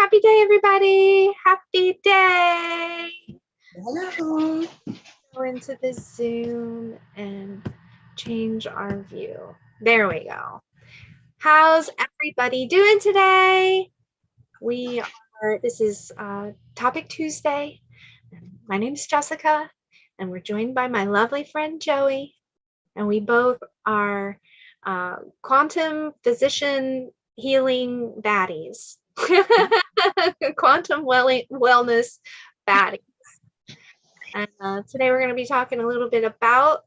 Happy day, everybody. Happy day. Hello. Go into the Zoom and change our view. There we go. How's everybody doing today? This is Topic Tuesday. My name is Jessica, and we're joined by my lovely friend Joey, and we both are quantum physician healing baddies. Quantum wellness baddies. And today we're going to be talking a little bit about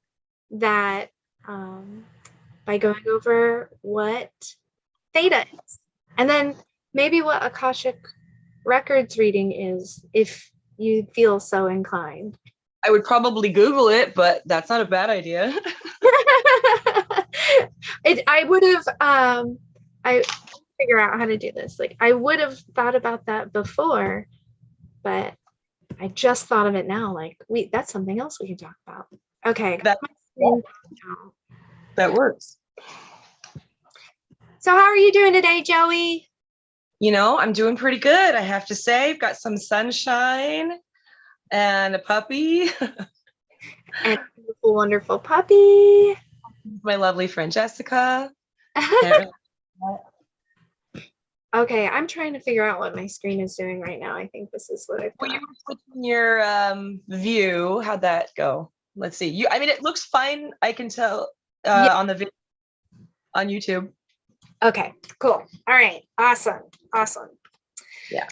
that by going over what Theta is, and then maybe what Akashic Records reading is, if you feel so inclined. I would probably Google it, but that's not a bad idea. I would have, I figure out how to do this. Like, I would have thought about that before, but I just thought of it now. Like, that's something else we can talk about. Okay. That works. So how are you doing today, Joey? You know, I'm doing pretty good, I have to say. I've got some sunshine and a puppy. And a beautiful, wonderful puppy. My lovely friend Jessica. Okay, I'm trying to figure out what my screen is doing right now. I think this is what I've got. Well, you were switching your view. How'd that go? Let's see. I mean, it looks fine. I can tell on the video on YouTube. Okay, cool. All right, awesome. Yeah.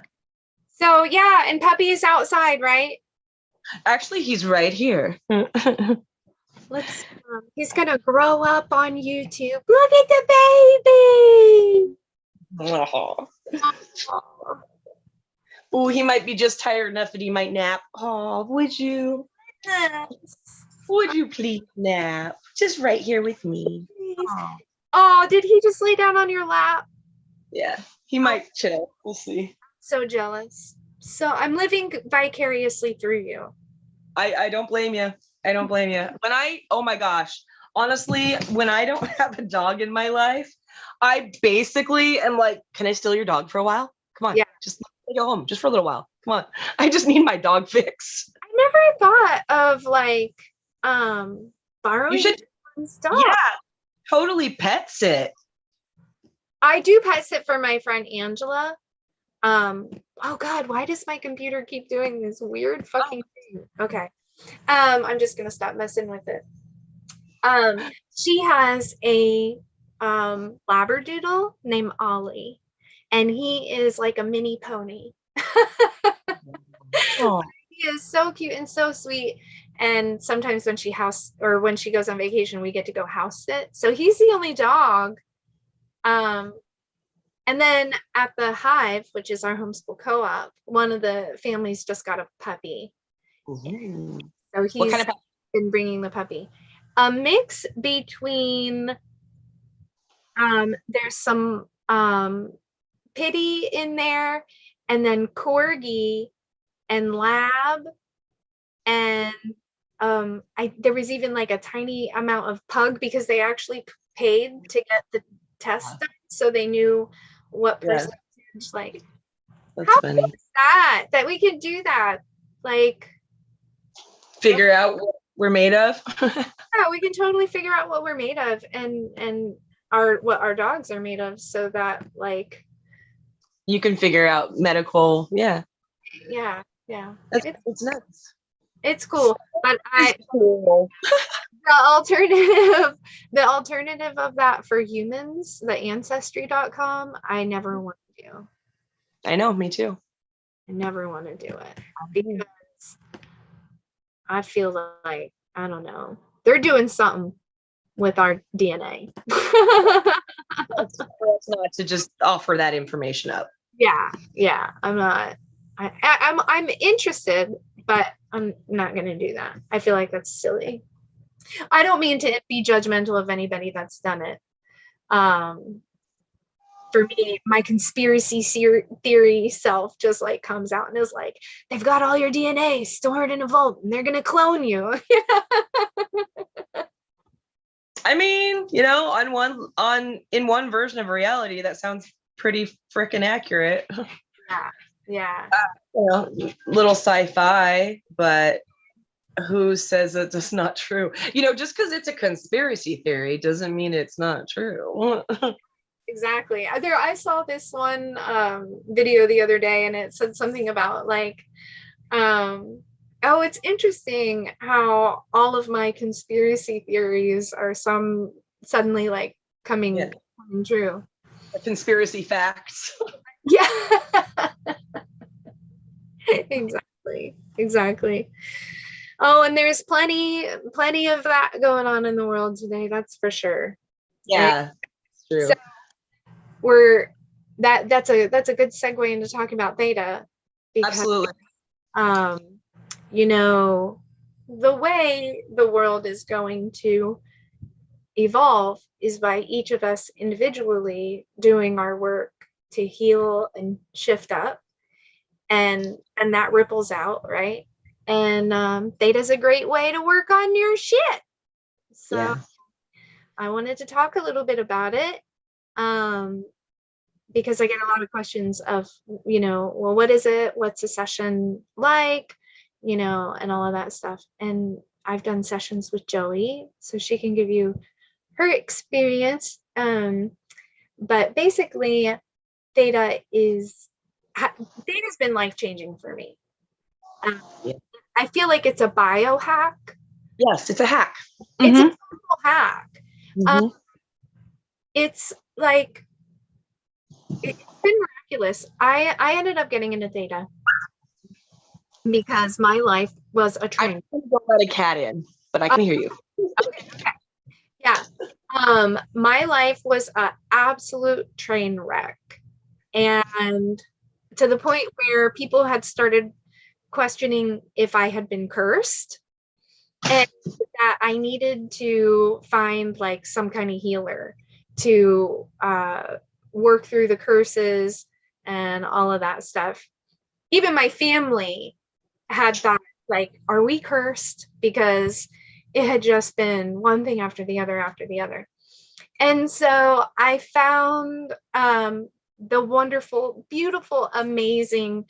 So yeah, and puppy is outside, right? Actually, he's right here. He's gonna grow up on YouTube. Look at the baby. Oh. Oh, he might be just tired enough that he might nap. Oh, would you? Would you please nap? Just right here with me. Oh, did he just lay down on your lap? Yeah, he might chill. We'll see. So jealous. So I'm living vicariously through you. I don't blame you. I don't blame you. Oh my gosh. Honestly, when I don't have a dog in my life, I basically am like, can I steal your dog for a while? Come on. Yeah. Just go home just for a little while. Come on. I just need my dog fix. I never thought of like borrowing stuff. Yeah, totally pet sit. I do pet sit for my friend Angela. Oh God, why does my computer keep doing this weird fucking thing? Okay. I'm just gonna stop messing with it. She has a labradoodle named Ollie, and he is like a mini pony. Oh. He is so cute and so sweet. And sometimes when she goes on vacation, we get to go house sit. So he's the only dog. And then at the Hive, which is our homeschool co-op, one of the families just got a puppy. Ooh. So he's been bringing the puppy. A mix between, there's some pity in there, and then corgi and lab, and there was even like a tiny amount of pug, because they actually paid to get the test done, so they knew what percentage. Like, that's how funny. Is that we can do that, like figure out what we're made of. Yeah, we can totally figure out what we're made of, and what our dogs are made of, so that like you can figure out medical. Yeah it's nuts. It's cool. But the alternative of that for humans, the ancestry.com, I never want to do. I know, me too. I never want to do it, because I feel like, I don't know, they're doing something with our DNA. That's not to just offer that information up. Yeah, I'm not. I'm interested, but I'm not going to do that. I feel like that's silly. I don't mean to be judgmental of anybody that's done it. For me, my conspiracy theory self just like comes out and is like, they've got all your DNA stored in a vault and they're going to clone you. I mean, you know, in one version of reality, that sounds pretty freaking accurate. Yeah. You know, little sci-fi, but who says that it's not true? You know, just because it's a conspiracy theory doesn't mean it's not true. Exactly. I saw this one video the other day, and it said something about like, oh, it's interesting how all of my conspiracy theories are suddenly like Yeah. coming true. Conspiracy facts. Yeah. Exactly. Exactly. Oh, and there's plenty of that going on in the world today, that's for sure. Right? Yeah, it's true. So we're that's a good segue into talking about Theta, because Absolutely. um you know, the way the world is going to evolve is by each of us individually doing our work to heal and shift up, and that ripples out, right? And Theta's a great way to work on your shit. So Yeah. I wanted to talk a little bit about it, um, because I get a lot of questions of, well, what is it? What's a session like? And all of that stuff. And I've done sessions with Joey, so she can give you her experience. But basically, Theta Theta's been life changing for me. Yeah. I feel like it's a biohack. Yes, it's a hack. It's a Mm-hmm. total hack. Um, Mm-hmm. it's like it's been miraculous. I ended up getting into Theta because my life was a I'm train. gonna go let a cat in, but I Uh, can hear you. okay, yeah. My life was an absolute train wreck, and to the point where people had started questioning if I had been cursed, and that I needed to find like some kind of healer to work through the curses and all of that stuff. Even my family had thought, like, are we cursed? Because it had just been one thing after the other after the other. And so I found the wonderful, beautiful, amazing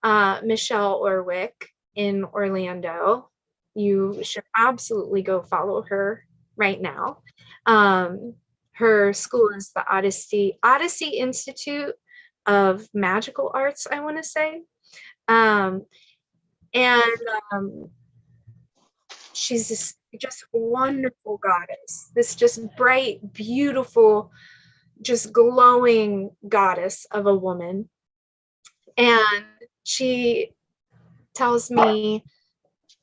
Michelle Orwick in Orlando. You should absolutely go follow her right now. Um, Her school is the Odyssey Institute of Magical Arts, I want to say. Um, and she's this just wonderful goddess, this just bright, beautiful, just glowing goddess of a woman. And she tells me,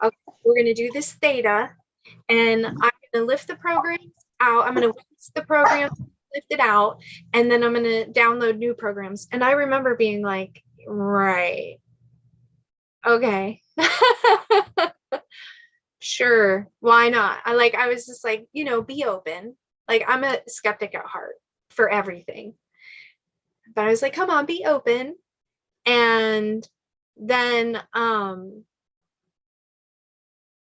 okay, we're going to do this Theta, and I'm going to lift the programs out. I'm going to list the programs, lift it out, and then I'm going to download new programs. And I remember being like, right, okay. Sure, why not? I was just like, be open. Like, I'm a skeptic at heart for everything. But I was like, come on, be open. And then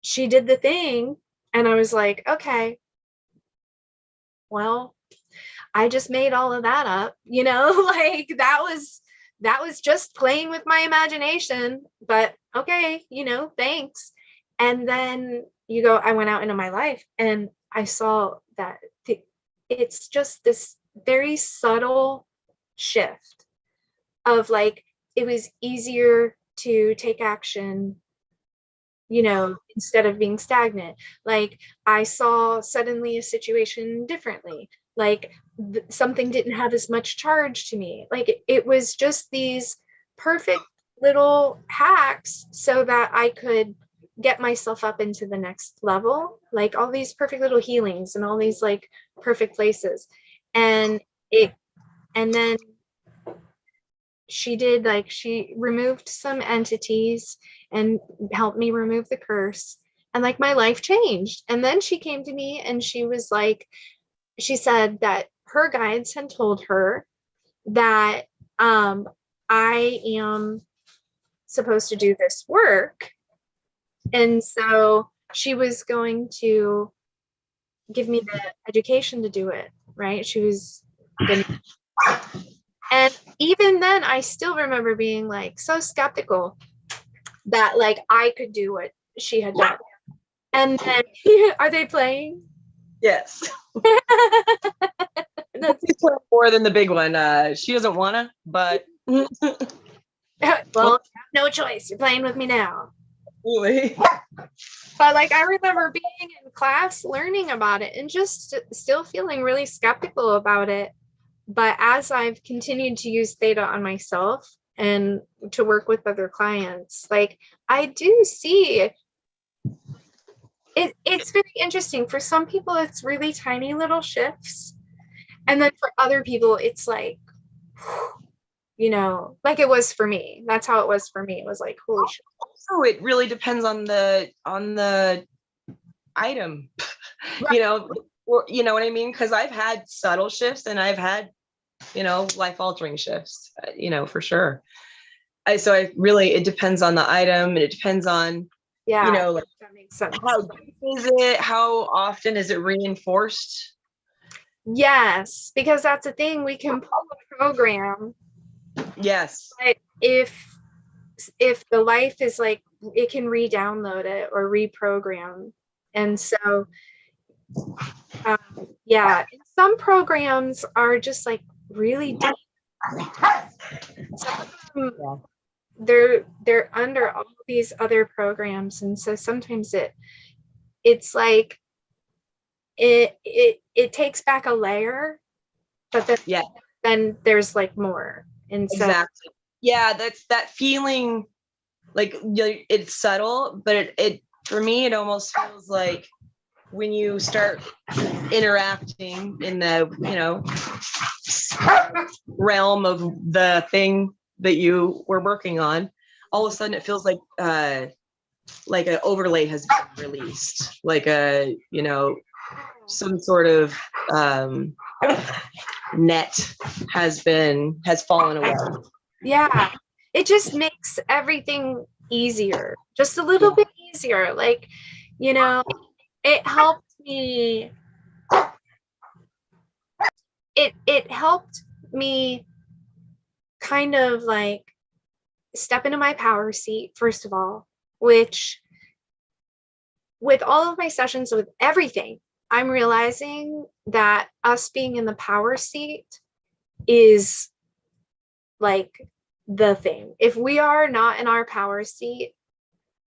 she did the thing, and I was like, okay, well, I just made all of that up, like that was just playing with my imagination, but okay, thanks. And then I went out into my life, and I saw that it's just this very subtle shift of like, it was easier to take action, instead of being stagnant. Like, I saw suddenly a situation differently. Like, something didn't have as much charge to me. Like, it was just these perfect little hacks so that I could get myself up into the next level. Like, all these perfect little healings and all these like perfect places. And then she removed some entities and helped me remove the curse, and like my life changed. And then she came to me and she was like, she said that her guides had told her that I am supposed to do this work, and so she was going to give me the education to do it, right? She was gonna, And even then, I still remember being like so skeptical that like I could do what she had done. And then, are they playing? Yes. That's more than the big one. She doesn't wanna, but well, no choice. You're playing with me now. really. But like I remember being in class learning about it and just still feeling really skeptical about it. But as I've continued to use Theta on myself and to work with other clients, like I do see it's very interesting. For some people, it's really tiny little shifts. And then for other people, it's like, you know, like it was for me. That's how it was for me. It was like, holy shit. Also, it really depends on the item, Right. you know, or you know what I mean? Because I've had subtle shifts and I've had, life altering shifts, for sure. So I really, it depends on the item and it depends on, Yeah, like that makes sense. how deep is it? How often is it reinforced? Yes, because that's the thing. We can pull a program, Yes. but if the life is like it can re-download it or reprogram. And so yeah, some programs are just like really deep. Some of them, they're under all these other programs, and so sometimes it's like it takes back a layer, but then there's like more. And so Exactly. Yeah, that's that feeling, like it's subtle, but it for me it almost feels like when you start interacting in the realm of the thing that you were working on, all of a sudden it feels like an overlay has been released, like some sort of net has fallen away. yeah, it just makes everything easier, just a little bit easier. Like, it helped me. It helped me kind of like step into my power seat, first of all, which with all of my sessions with everything, I'm realizing that us being in the power seat is like the thing. If we are not in our power seat,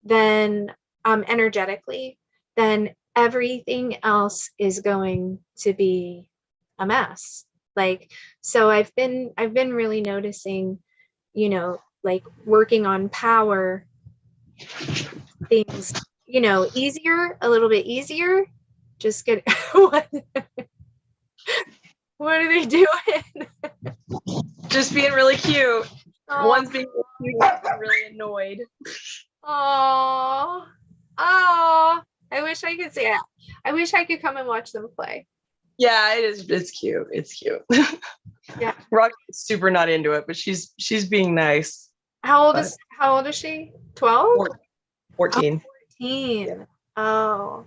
then energetically, then everything else is going to be a mess. Like, so I've been really noticing, like working on power things, easier, a little bit easier. Just get what are they doing? Just being really cute. Oh, One's being really annoyed. oh, I wish I could say it. I wish I could come and watch them play. Yeah, it is. It's cute. It's cute. Yeah. Rock's super not into it, but she's being nice. How old is she? 12? 14. 14. Yeah. Oh.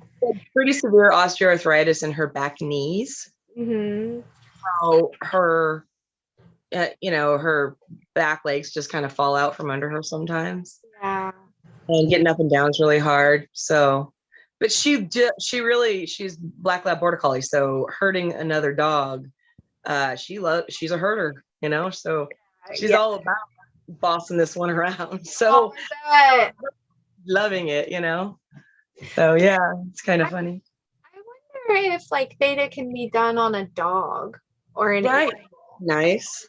Pretty severe osteoarthritis in her back knees. Mm-hmm. So her her back legs just kind of fall out from under her sometimes. Yeah. And getting up and down is really hard. So, but she's Black Lab Border Collie. So hurting another dog, she's a herder, so she's all about bossing this one around. So loving it, So yeah, it's kind of funny. I wonder if like Theta can be done on a dog or an Right. Nice.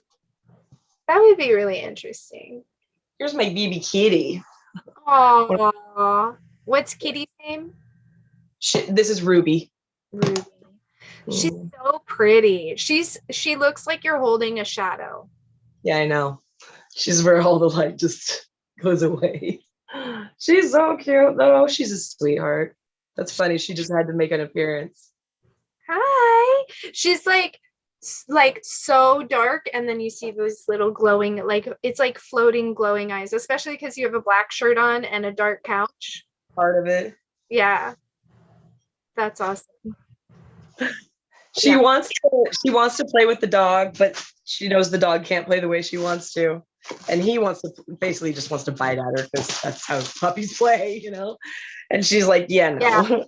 That would be really interesting. Here's my BB kitty. Oh, what's Kitty's name? This is Ruby. Ruby. She's so pretty. She looks like you're holding a shadow. Yeah, I know. She's where all the light just goes away. She's so cute though. She's a sweetheart. That's funny. She just had to make an appearance. Hi. She's like so dark, and then you see those little glowing, like it's like floating glowing eyes, especially because you have a black shirt on and a dark couch. Part of it. Yeah. That's awesome. She wants to play with the dog, but she knows the dog can't play the way she wants to. And he basically just wants to bite at her because that's how puppies play, you know? And she's like, yeah, no. Yeah.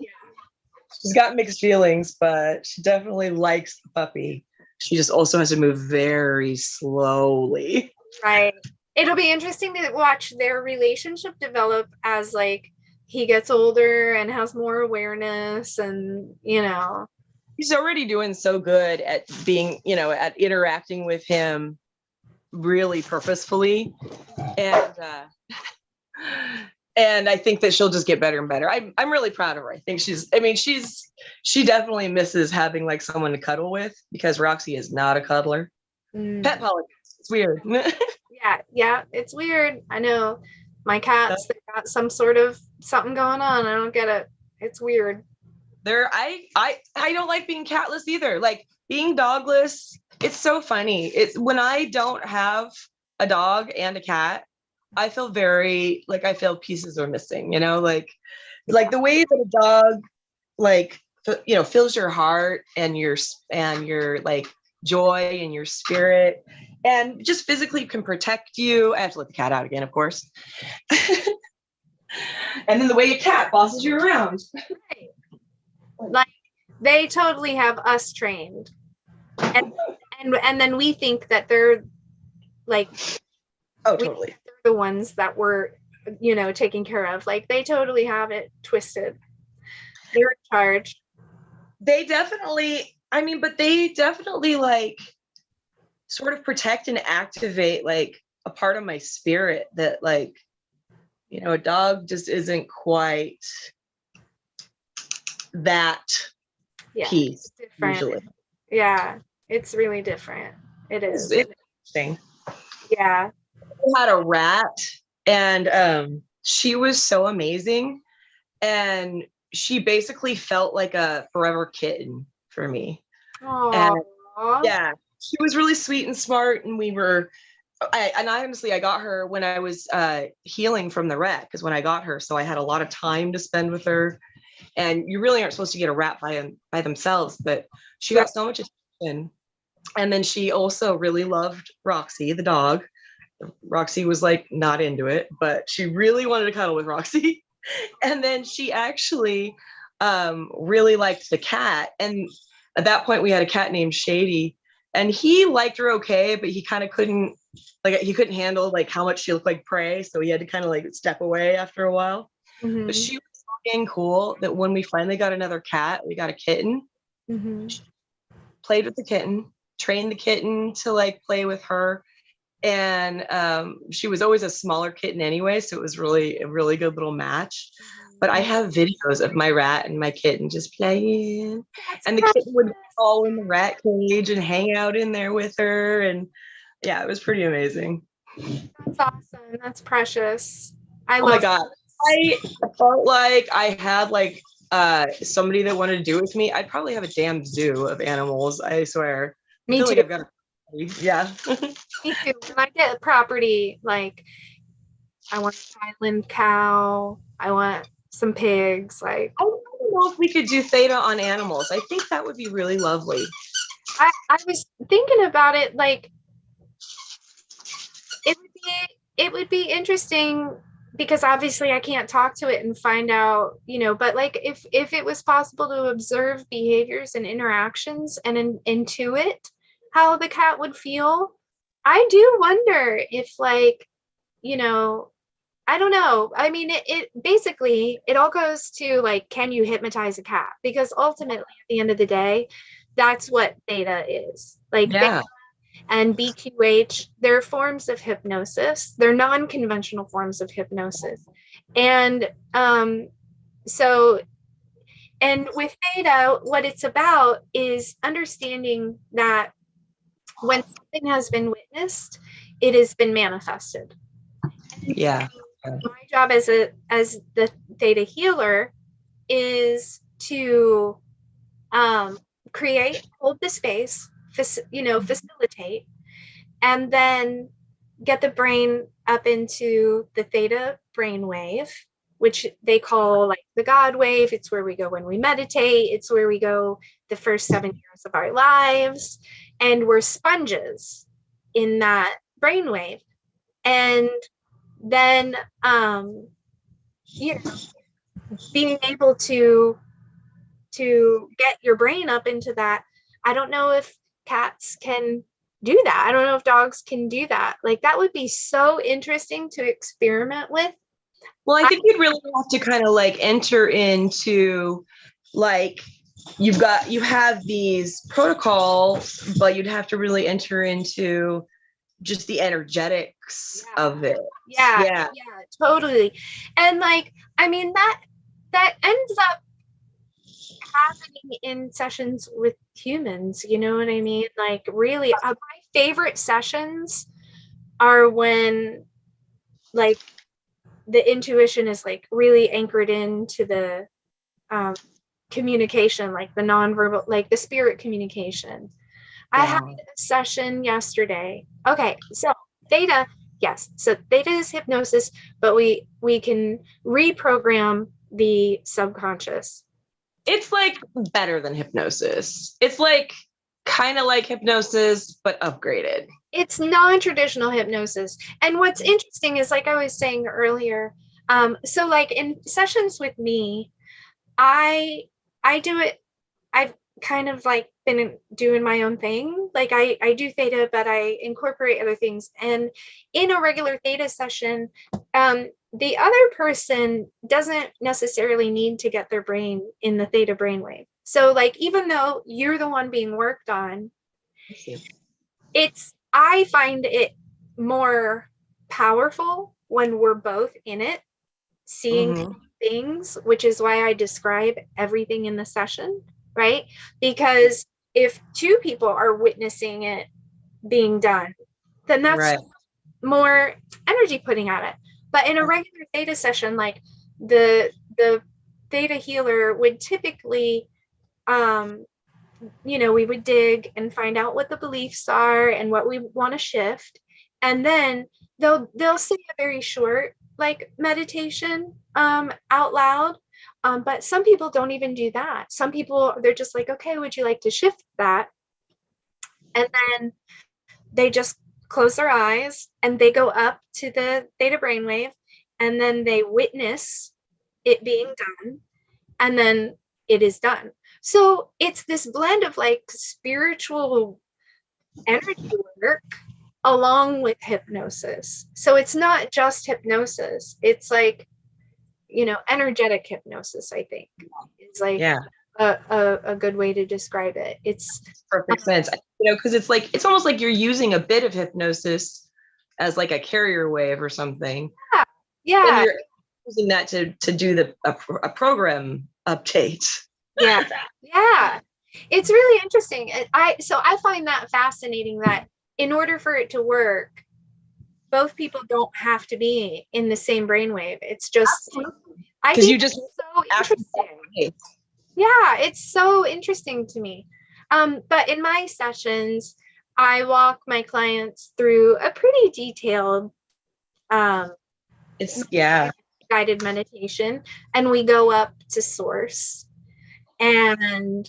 She's got mixed feelings, but she definitely likes the puppy. She just also has to move very slowly. Right. It'll be interesting to watch their relationship develop as like he gets older and has more awareness, and he's already doing so good at being, at interacting with him really purposefully. And I think that she'll just get better and better. I'm really proud of her. I think she definitely misses having like someone to cuddle with, because Roxy is not a cuddler. Pet politics. It's weird. Yeah, it's weird. I know my cats, they got some sort of something going on. I don't get it. It's weird. I don't like being catless either. Like being dogless, it's so funny. It's when I don't have a dog and a cat, I feel I feel pieces are missing, like the way that a dog like fills your heart and your like joy and your spirit and just physically can protect you. I have to let the cat out again, of course. And then the way a cat bosses you around. Right. Like they totally have us trained, and then we think that they're like, totally, they're the ones that were taken care of. Like they totally have it twisted. They're in charge. They definitely like sort of protect and activate like a part of my spirit that like a dog just isn't quite that piece usually. Yeah, it's really different. It is. It's interesting. Yeah. I had a rat, and she was so amazing, and she basically felt like a forever kitten for me. Aww. And yeah, she was really sweet and smart, and I got her when I was healing from the wreck, because when I got her, so I had a lot of time to spend with her. And you really aren't supposed to get a rat by themselves, but she got so much attention. And then she also really loved Roxy, the dog. Roxy was like not into it, but she really wanted to cuddle with Roxy. And then she actually really liked the cat. And at that point we had a cat named Shady, and he liked her okay, but he kind of couldn't handle like how much she looked like prey. So he had to kind of like step away after a while. Mm-hmm. But she was so dang cool that when we finally got another cat, we got a kitten. Mm-hmm. Played with the kitten, trained the kitten to like play with her. And she was always a smaller kitten anyway, so it was really a really good little match. But I have videos of my rat and my kitten just playing. And the kitten would fall in the rat cage and hang out in there with her. And yeah, it was pretty amazing. That's awesome. That's precious. Oh my God. I felt like I had like somebody that wanted to do it with me. I'd probably have a damn zoo of animals, I swear. Me too. Like I've got yeah. Me too. When I get property, like I want an island cow, I want some pigs. Like I don't know if we could do Theta on animals. I think that would be really lovely. I was thinking about it, like it would be interesting, because obviously I can't talk to it and find out, but like if it was possible to observe behaviors and interactions and intuit how the cat would feel, I do wonder if like, I don't know. I mean, it basically, it all goes to like, can you hypnotize a cat? Because ultimately at the end of the day, that's what Theta is. Like Theta and BQH, they're forms of hypnosis. They're non-conventional forms of hypnosis. And so, and with Theta, what it's about is understanding that when something has been witnessed, it has been manifested. Yeah. My job as the Theta healer is to hold the space, facilitate, and then get the brain up into the Theta brainwave, which they call like the God wave. It's where we go when we meditate. It's where we go the first 7 years of our lives. And we're sponges in that brainwave. And then, you know, being able to get your brain up into that. I don't know if cats can do that. I don't know if dogs can do that. Like that would be so interesting to experiment with. Well, I think you'd really have to kind of like enter into like you have these protocols, but you'd have to really enter into just the energetics of it. Yeah, totally. And like, I mean, that ends up happening in sessions with humans, you know what I mean? Like really, my favorite sessions are when like the intuition is like really anchored into the communication, like the nonverbal, like the spirit communication. I had a session yesterday. Okay, so Theta, yes. So Theta is hypnosis, but we can reprogram the subconscious. It's like better than hypnosis. It's like kind of like hypnosis, but upgraded. It's non-traditional hypnosis. And what's interesting is, like I was saying earlier, so like in sessions with me, I do it, I've kind of like been doing my own thing. Like I do Theta, but I incorporate other things. And in a regular Theta session, the other person doesn't necessarily need to get their brain in the Theta brainwave. So like, even though you're the one being worked on, I find it more powerful when we're both in it, seeing things, which is why I describe everything in the session, right? Because if two people are witnessing it being done, then that's more energy putting at it. But in a regular Theta session, like the Theta healer would typically, we would dig and find out what the beliefs are and what we want to shift, and then they'll say a very short like meditation out loud. But some people don't even do that. Some people, they're just like, okay, would you like to shift that? And then they just close their eyes and they go up to the Theta brainwave, and then they witness it being done, and then it is done. So it's this blend of like spiritual energy work along with hypnosis. So it's not just hypnosis. It's like, energetic hypnosis, I think, is like a good way to describe it. It's perfect sense. Because it's almost like you're using a bit of hypnosis as like a carrier wave or something. Yeah. And you're using that to do a program update. Yeah. It's really interesting. I find that fascinating, that in order for it to work, both people don't have to be in the same brainwave. It's just, I think it's so interesting. Yeah, it's so interesting to me. But in my sessions, I walk my clients through a pretty detailed guided meditation, and we go up to source. And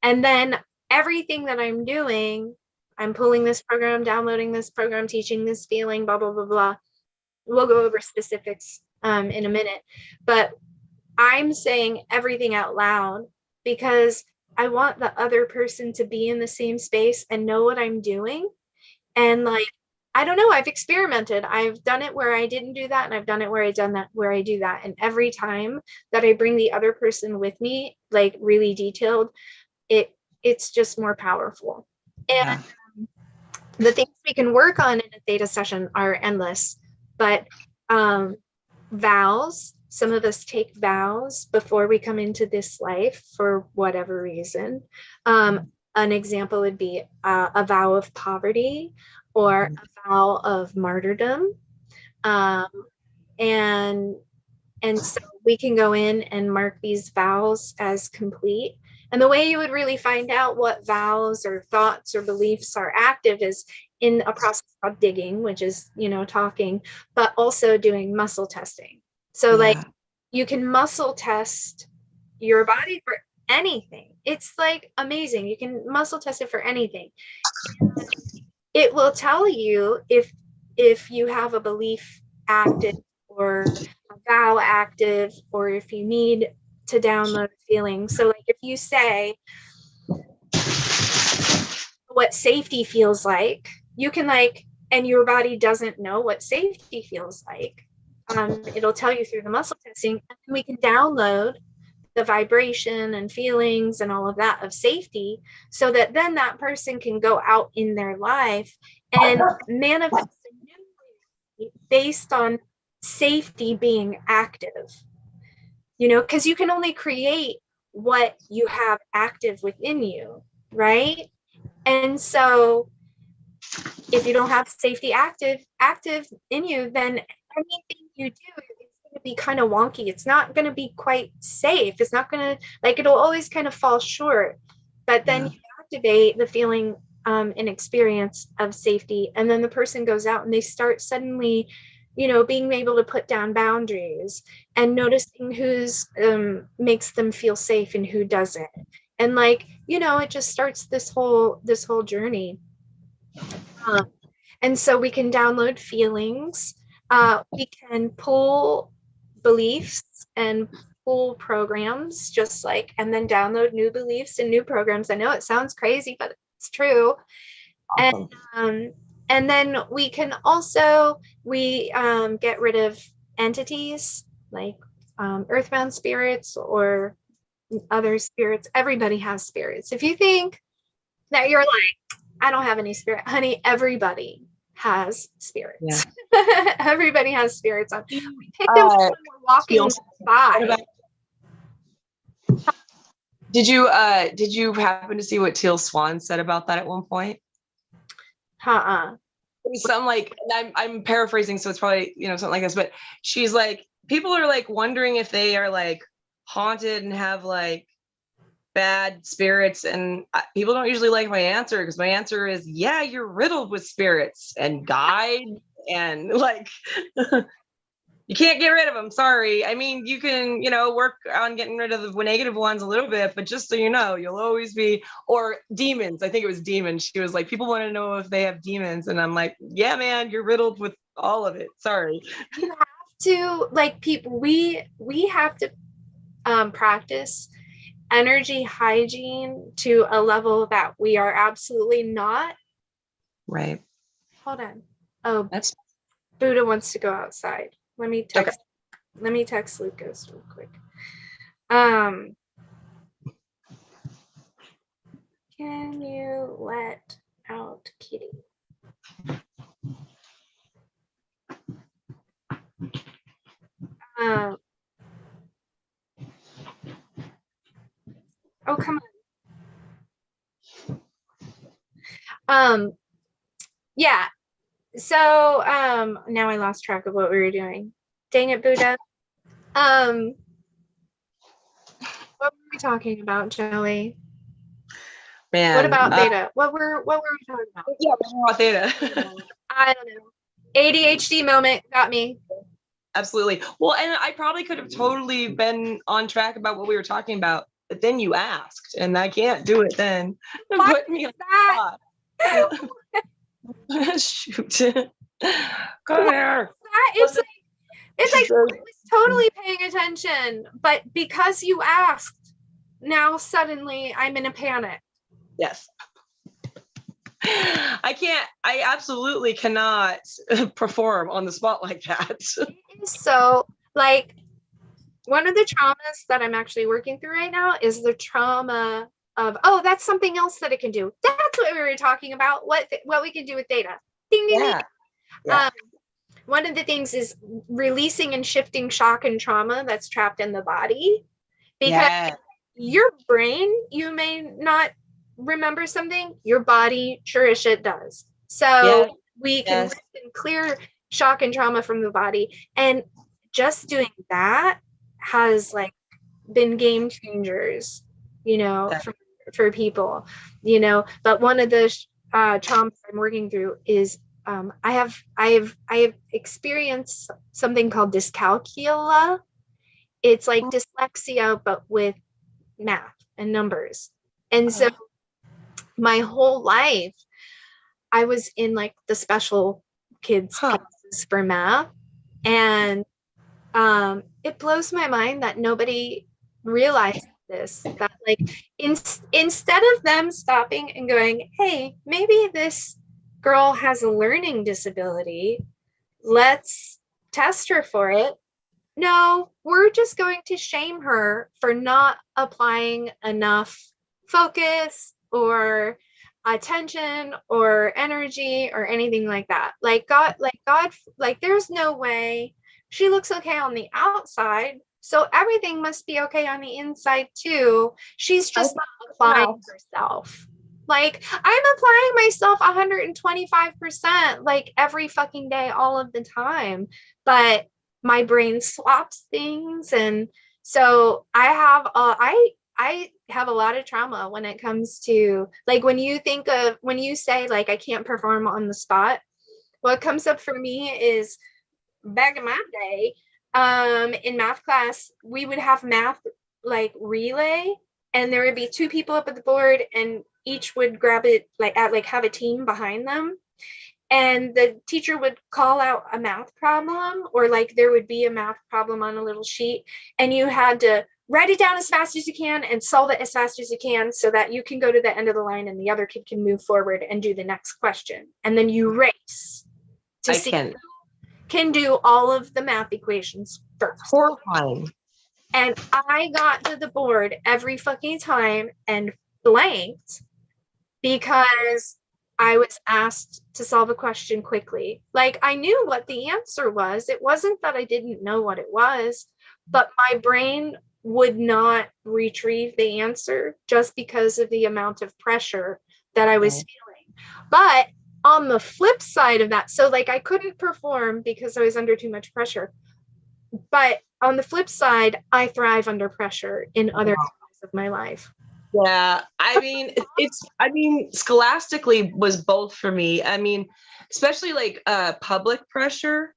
then everything that I'm doing, I'm pulling this program, downloading this program, teaching this feeling, blah, blah, blah, blah. We'll go over specifics in a minute. But I'm saying everything out loud because I want the other person to be in the same space and know what I'm doing. And like, I don't know, I've experimented. I've done it where I didn't do that, and I've done it where I do that. And every time that I bring the other person with me, like really detailed, it's just more powerful. And the things we can work on in a Theta session are endless, but vows, some of us take vows before we come into this life for whatever reason. An example would be a vow of poverty or a vow of martyrdom. And so we can go in and mark these vows as complete. And the way you would really find out what vows or thoughts or beliefs are active is in a process called digging, which is, talking, but also doing muscle testing. So like you can muscle test your body for anything. It's like amazing. You can muscle test it for anything. It will tell you if you have a belief active or a vow active, or if you need to download feelings. So like if you say what safety feels like, you can like, and your body doesn't know what safety feels like, it'll tell you through the muscle testing, and we can download the vibration and feelings and all of that of safety, so that then that person can go out in their life and manifest a new based on safety being active, you know, because you can only create what you have active within you, right? And so if you don't have safety active in you, then anything you do is going to be kind of wonky. It's not going to be quite safe. It's not going to, like, it'll always kind of fall short. But then you activate the feeling and experience of safety, and then the person goes out and they start suddenly, you know, being able to put down boundaries and noticing who's makes them feel safe and who doesn't. And like, you know, it just starts this whole journey. And so we can download feelings. We can pull beliefs and pull programs, just like, and then download new beliefs and new programs. I know it sounds crazy, but it's true. Awesome. And then we can also, get rid of entities like earthbound spirits or other spirits. Everybody has spirits. If you think that you're like, I don't have any spirit, honey, everybody has spirits. Yeah. Everybody has spirits on. We pick them up when we're walking by. Did you happen to see what Teal Swan said about that at one point? Something like, I'm paraphrasing, so it's probably, you know, something like this, but she's like, people are like wondering if they are like haunted and have like bad spirits, and people don't usually like my answer, because my answer is, yeah, you're riddled with spirits and guide, and like you can't get rid of them. Sorry. I mean, you can, you know, work on getting rid of the negative ones a little bit, but just so you know, you'll always be, or demons. I think it was demons. She was like, people want to know if they have demons. And I'm like, yeah, man, you're riddled with all of it. Sorry. You have to, like, people, we have to practice energy hygiene to a level that we are absolutely not. Right. Hold on. Oh, that's Buddha wants to go outside. Let me text. Okay. Let me text Lucas real quick. Can you let out Kitty? Oh, come on. Yeah. So now I lost track of what we were doing. Dang it, Buddha. What were we talking about, Joey? Man, what about Theta? What were we talking about? Yeah, about Theta. I don't know. ADHD moment got me. Absolutely. Well, and I probably could have totally been on track about what we were talking about, but then you asked, and I can't do it then. Put me on that. Shoot. Come here. It's like I was totally paying attention, but because you asked, now suddenly I'm in a panic. Yes. I absolutely cannot perform on the spot like that. So, like, one of the traumas that I'm actually working through right now is the trauma of, oh, that's something else that it can do. That's what we were talking about, what we can do with Theta. Ding, ding, ding. Yeah. One of the things is releasing and shifting shock and trauma that's trapped in the body. Because your brain, you may not remember something, your body sure as shit does. So we can lift and clear shock and trauma from the body. And just doing that has like been game changers, you know, for people, you know. But one of the traumas I'm working through is I have experienced something called dyscalculia. It's like dyslexia, but with math and numbers. And so my whole life, I was in like the special kids classes for math. And it blows my mind that nobody realized this, that like instead of them stopping and going, hey, maybe this girl has a learning disability, let's test her for it. No, we're just going to shame her for not applying enough focus or attention or energy or anything like that. Like there's no way. She looks okay on the outside, so everything must be okay on the inside too. She's just not applying herself. Like I'm applying myself 125% like every fucking day, all of the time. But my brain swaps things, and so I have a lot of trauma when it comes to like when you say like I can't perform on the spot. What comes up for me is back in my day, in math class, we would have math like relay, and there would be two people up at the board, and each would grab it like have a team behind them, and the teacher would call out a math problem, or like there would be a math problem on a little sheet, and you had to write it down as fast as you can and solve it as fast as you can so that you can go to the end of the line and the other kid can move forward and do the next question, and then you race to see who can do all of the math equations first. Horrifying. And I got to the board every fucking time and blanked because I was asked to solve a question quickly. Like I knew what the answer was. It wasn't that I didn't know what it was, but my brain would not retrieve the answer just because of the amount of pressure that I was feeling. But on the flip side of that, so like I couldn't perform because I was under too much pressure. But on the flip side, I thrive under pressure in other areas of my life. Yeah, I mean, scholastically was both for me. I mean, especially like public pressure,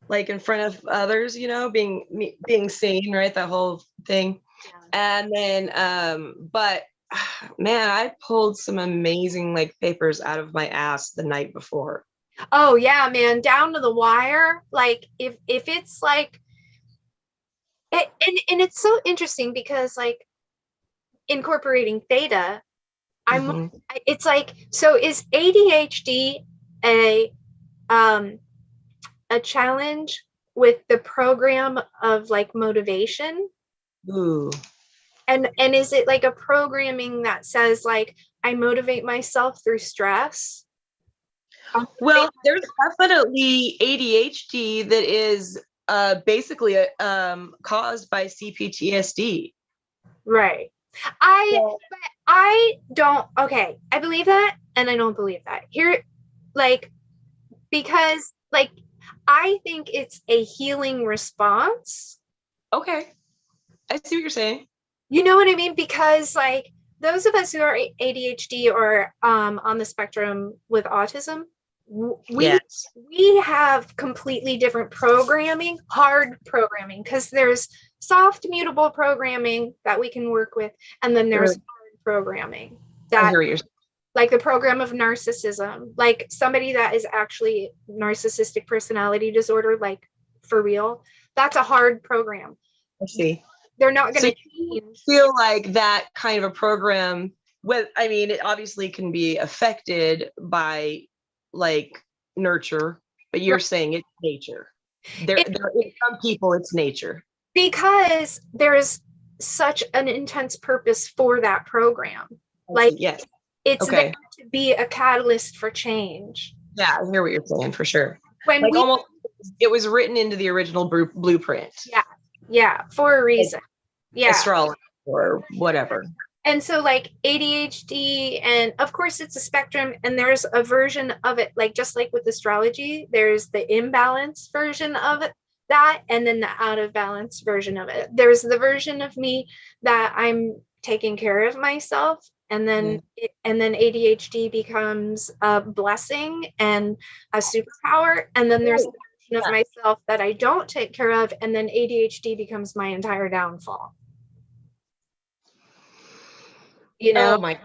like in front of others, you know, being seen, right? That whole thing. Yeah. And then, but man, I pulled some amazing like papers out of my ass the night before. Oh yeah, man, down to the wire. Like if it's like it, and it's so interesting because like incorporating theta, it's like, so is ADHD a challenge with the program of like motivation? Ooh. And is it like a programming that says like I motivate myself through stress? Well, there's definitely ADHD that is basically caused by CPTSD. Right. I don't, okay, I believe that and I don't believe that. Here, like, because like I think it's a healing response. Okay. I see what you're saying. You know what I mean? Because like those of us who are ADHD or on the spectrum with autism, we have completely different programming, hard programming, because there's soft mutable programming that we can work with, and then there's hard programming that like the program of narcissism, like somebody that is actually narcissistic personality disorder, like for real, that's a hard program. I see. They're not going to change. Feel like that kind of a program with, I mean, it obviously can be affected by like nurture, but you're saying it's nature. There some people it's nature. Because there's such an intense purpose for that program. Like yes. It's there to be a catalyst for change. Yeah, I hear what you're saying for sure. When like almost it was written into the original blueprint. Yeah, for a reason. Like astrology or whatever. And so like ADHD, and of course it's a spectrum, and there's a version of it, like just like with astrology, there's the imbalance version of it, that, and then the out of balance version of it. There's the version of me that I'm taking care of myself and then ADHD becomes a blessing and a superpower, and then there's a version of myself that I don't take care of, and then ADHD becomes my entire downfall. You know? Oh my gosh.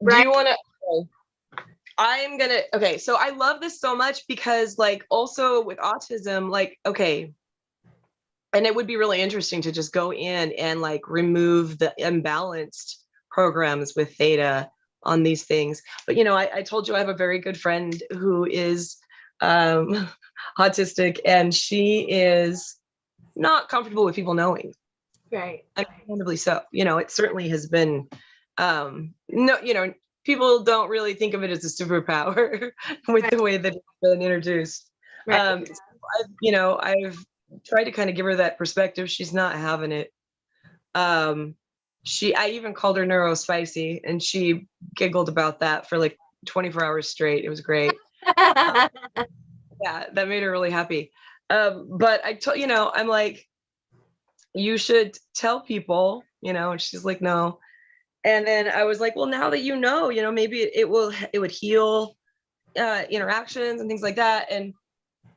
Right? Do you want to? I'm gonna. Okay, so I love this so much because, like, also with autism, like, okay, and it would be really interesting to just go in and like remove the imbalanced programs with Theta on these things. But I told you I have a very good friend who is autistic, and she is not comfortable with people knowing. Right. Understandably so. It certainly has been no, people don't really think of it as a superpower with the way that it's been introduced. Right. I've tried to kind of give her that perspective. She's not having it. I even called her neurospicy, and she giggled about that for like 24 hours straight. It was great. Yeah, that made her really happy. But I told, I'm like, you should tell people, and she's like, no. And then I was like, well, now that maybe it would heal interactions and things like that. And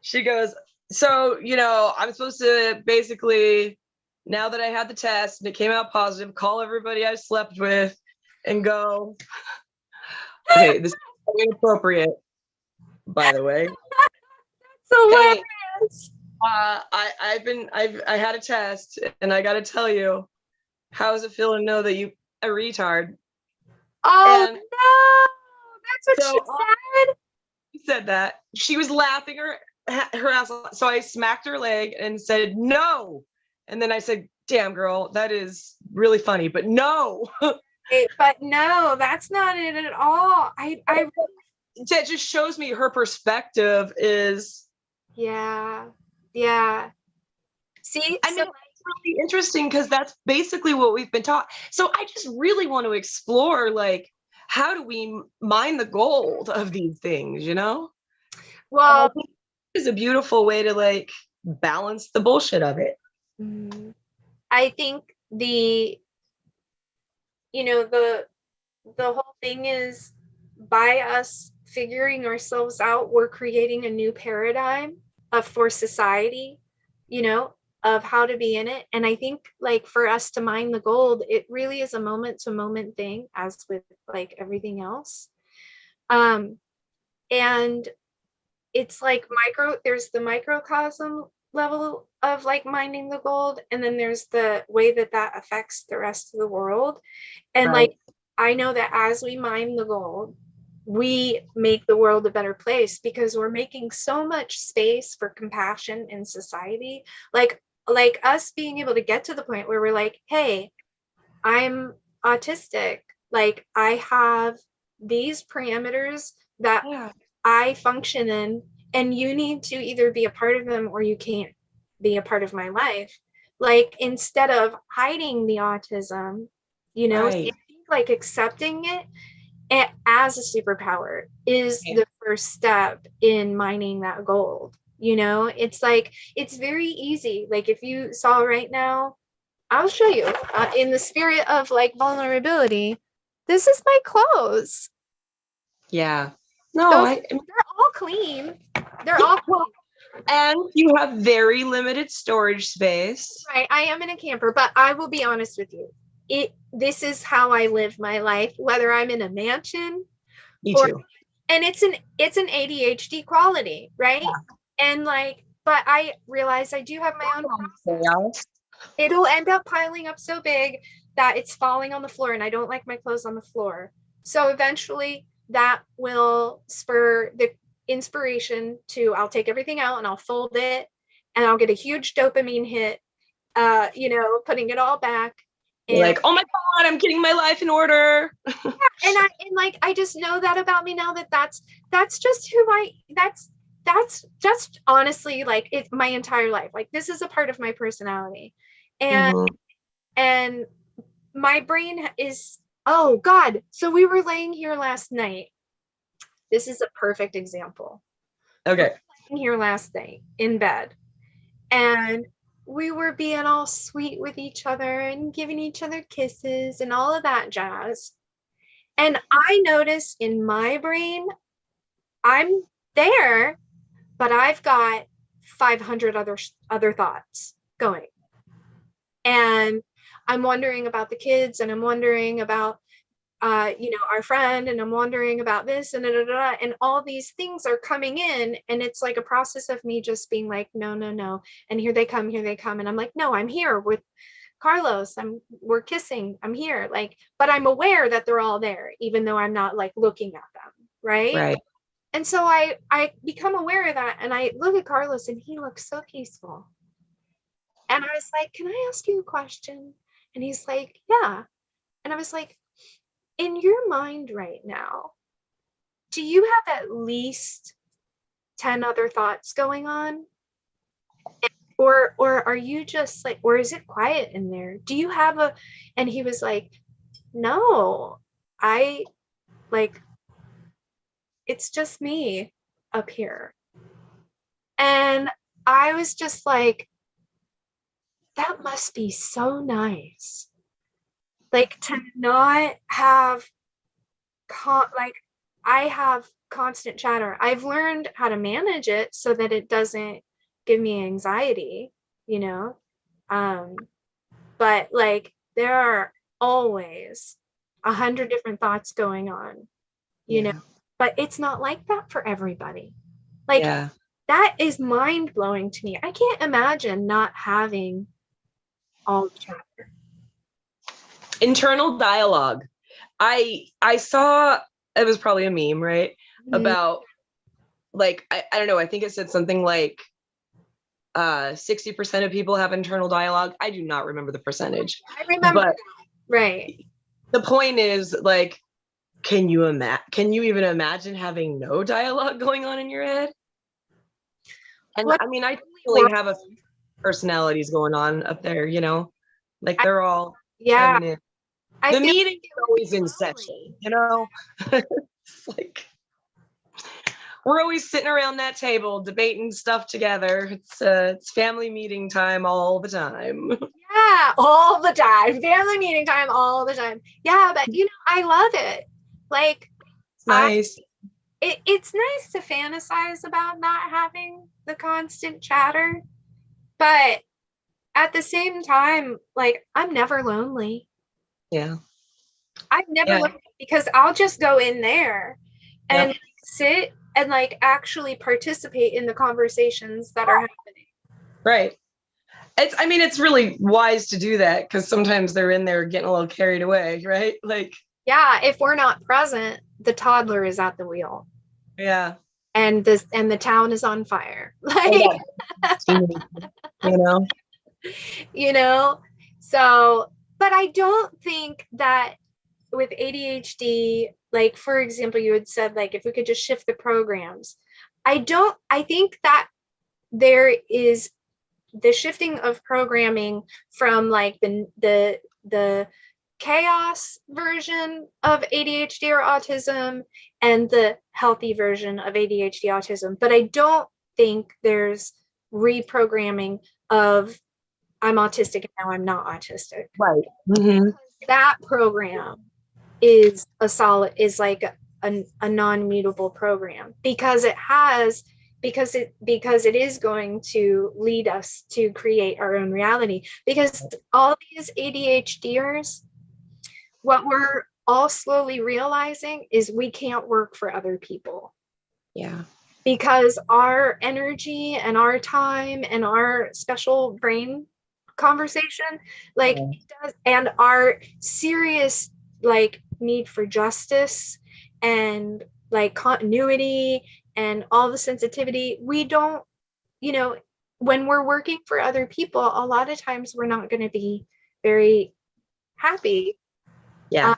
she goes, so, I'm supposed to basically, now that I had the test and it came out positive, call everybody I slept with and go, okay, this is inappropriate, by the way. Hilarious. I had a test, and I got to tell you, how does it feel to know that you a retard? Oh, and no, that's what she said. She said that. She was laughing her ass off. So I smacked her leg and said, no. And then I said, damn, girl, that is really funny, but no. But no, that's not it at all. That just shows me her perspective is. Yeah. See, I mean, it's really interesting because that's basically what we've been taught. So I just really want to explore, like, how do we mine the gold of these things, Well, it's a beautiful way to like balance the bullshit of it. I think the whole thing is, by us figuring ourselves out, we're creating a new paradigm for society, of how to be in it. And I think, like, for us to mine the gold, it really is a moment to moment thing, as with like everything else. And it's like there's the microcosm level of like mining the gold, and then there's the way that affects the rest of the world. And like, I know that as we mine the gold, we make the world a better place, because we're making so much space for compassion in society. Like us being able to get to the point where we're like, hey, I'm autistic. Like, I have these parameters that I function in, and you need to either be a part of them or you can't be a part of my life. Like, instead of hiding the autism, I think like accepting it as a superpower is the first step in mining that gold. It's like, it's very easy. Like, if you saw right now, I'll show you, in the spirit of like vulnerability, this is my clothes. Yeah. No, they're all clean. They're all clean. And you have very limited storage space. Right. I am in a camper, but I will be honest with you. This is how I live my life, whether I'm in a mansion. Me too. And it's an ADHD quality, right? Yeah. And like, but I realize I do have my own process. It'll end up piling up so big that it's falling on the floor, and I don't like my clothes on the floor. So eventually that will spur the inspiration to, I'll take everything out and I'll fold it, and I'll get a huge dopamine hit, putting it all back. And like, oh my God, I'm getting my life in order. Yeah, and I just know that about me now, that's just who that's just honestly, like, it's my entire life. Like, this is a part of my personality. And my brain is, oh God. So we were laying here last night. This is a perfect example. Okay. We were laying here last night in bed, and we were being all sweet with each other and giving each other kisses and all of that jazz. And I notice in my brain, I'm there, but I've got 500 other thoughts going. And I'm wondering about the kids, and I'm wondering about our friend, and I'm wondering about this, and and all these things are coming in, and it's like a process of me just being like, no, no, no, and here they come, and I'm like, no, I'm here with Carlos, we're kissing, I'm here, like, but I'm aware that they're all there, even though I'm not like looking at them, right? Right. And so I become aware of that, and I look at Carlos, and he looks so peaceful, and I was like, can I ask you a question? And he's like, yeah. And I was like, in your mind right now, do you have at least 10 other thoughts going on? Or are you just like, or is it quiet in there? Do you have a, and he was like, no, I like, it's just me up here. And I was just like, that must be so nice. Like to not have like I have constant chatter. I've learned how to manage it so that it doesn't give me anxiety, you know. But like there are always 100 different thoughts going on, you know. Yeah. But it's not like that for everybody. Like Yeah. that is mind blowing to me. I can't imagine not having all the chatter. Internal dialogue. I saw, it was probably a meme, right? About like I don't know, I think it said something like 60% of people have internal dialogue. I do not remember the percentage. I remember But that. Right. the point is like, can you even imagine having no dialogue going on in your head? And What I mean, I really have a few personalities going on up there, you know, like they're all yeah, chiming in. I The feel like meeting it is would be always in session, lonely. you know. It's like we're always sitting around that table debating stuff together. It's family meeting time all the time. Yeah, all the time. Family meeting time all the time. Yeah, but I love it. Like It's I nice. it's nice to fantasize about not having the constant chatter, but at the same time, like I'm never lonely. Yeah. I'm never Yeah. lonely because I'll just go in there and Yep. sit and like actually participate in the conversations that are happening. Right. I mean, it's really wise to do that because sometimes they're in there getting a little carried away, right? Like, Yeah, if we're not present, the toddler is at the wheel. yeah. And the town is on fire. Oh, Like, you know? you know, so but I don't think that with ADHD, like for example, you had said like if we could just shift the programs. I think that there is the shifting of programming from like the chaos version of ADHD or autism and the healthy version of ADHD autism. But I don't think there's reprogramming of I'm autistic and now I'm not autistic. Right. Mm-hmm. That program is like a non-mutable program because it is going to lead us to create our own reality, because all these ADHDers, what we're all slowly realizing is we can't work for other people Yeah. because our energy and our time and our special brain conversation like it does, and our serious like need for justice and like continuity and all the sensitivity, we don't, when we're working for other people, a lot of times we're not going to be very happy. Yeah.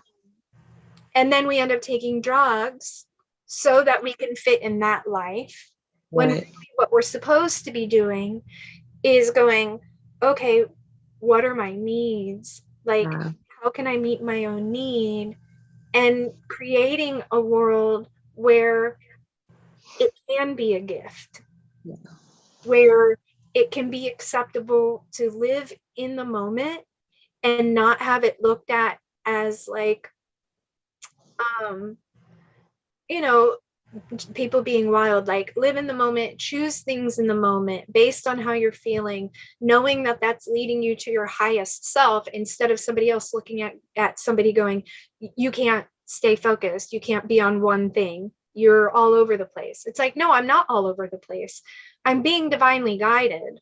And then we end up taking drugs so that we can fit in that life, when Right. really what we're supposed to be doing is going, okay, what are my needs? Like, Yeah. how can I meet my own need? And creating a world where it can be a gift, Yeah. where it can be acceptable to live in the moment and not have it looked at as like um, you know, people being wild, like live in the moment, choose things in the moment based on how you're feeling, knowing that that's leading you to your highest self instead of somebody else looking at somebody going, you can't stay focused, you can't be on one thing, you're all over the place. It's like, no, I'm not all over the place. I'm being divinely guided.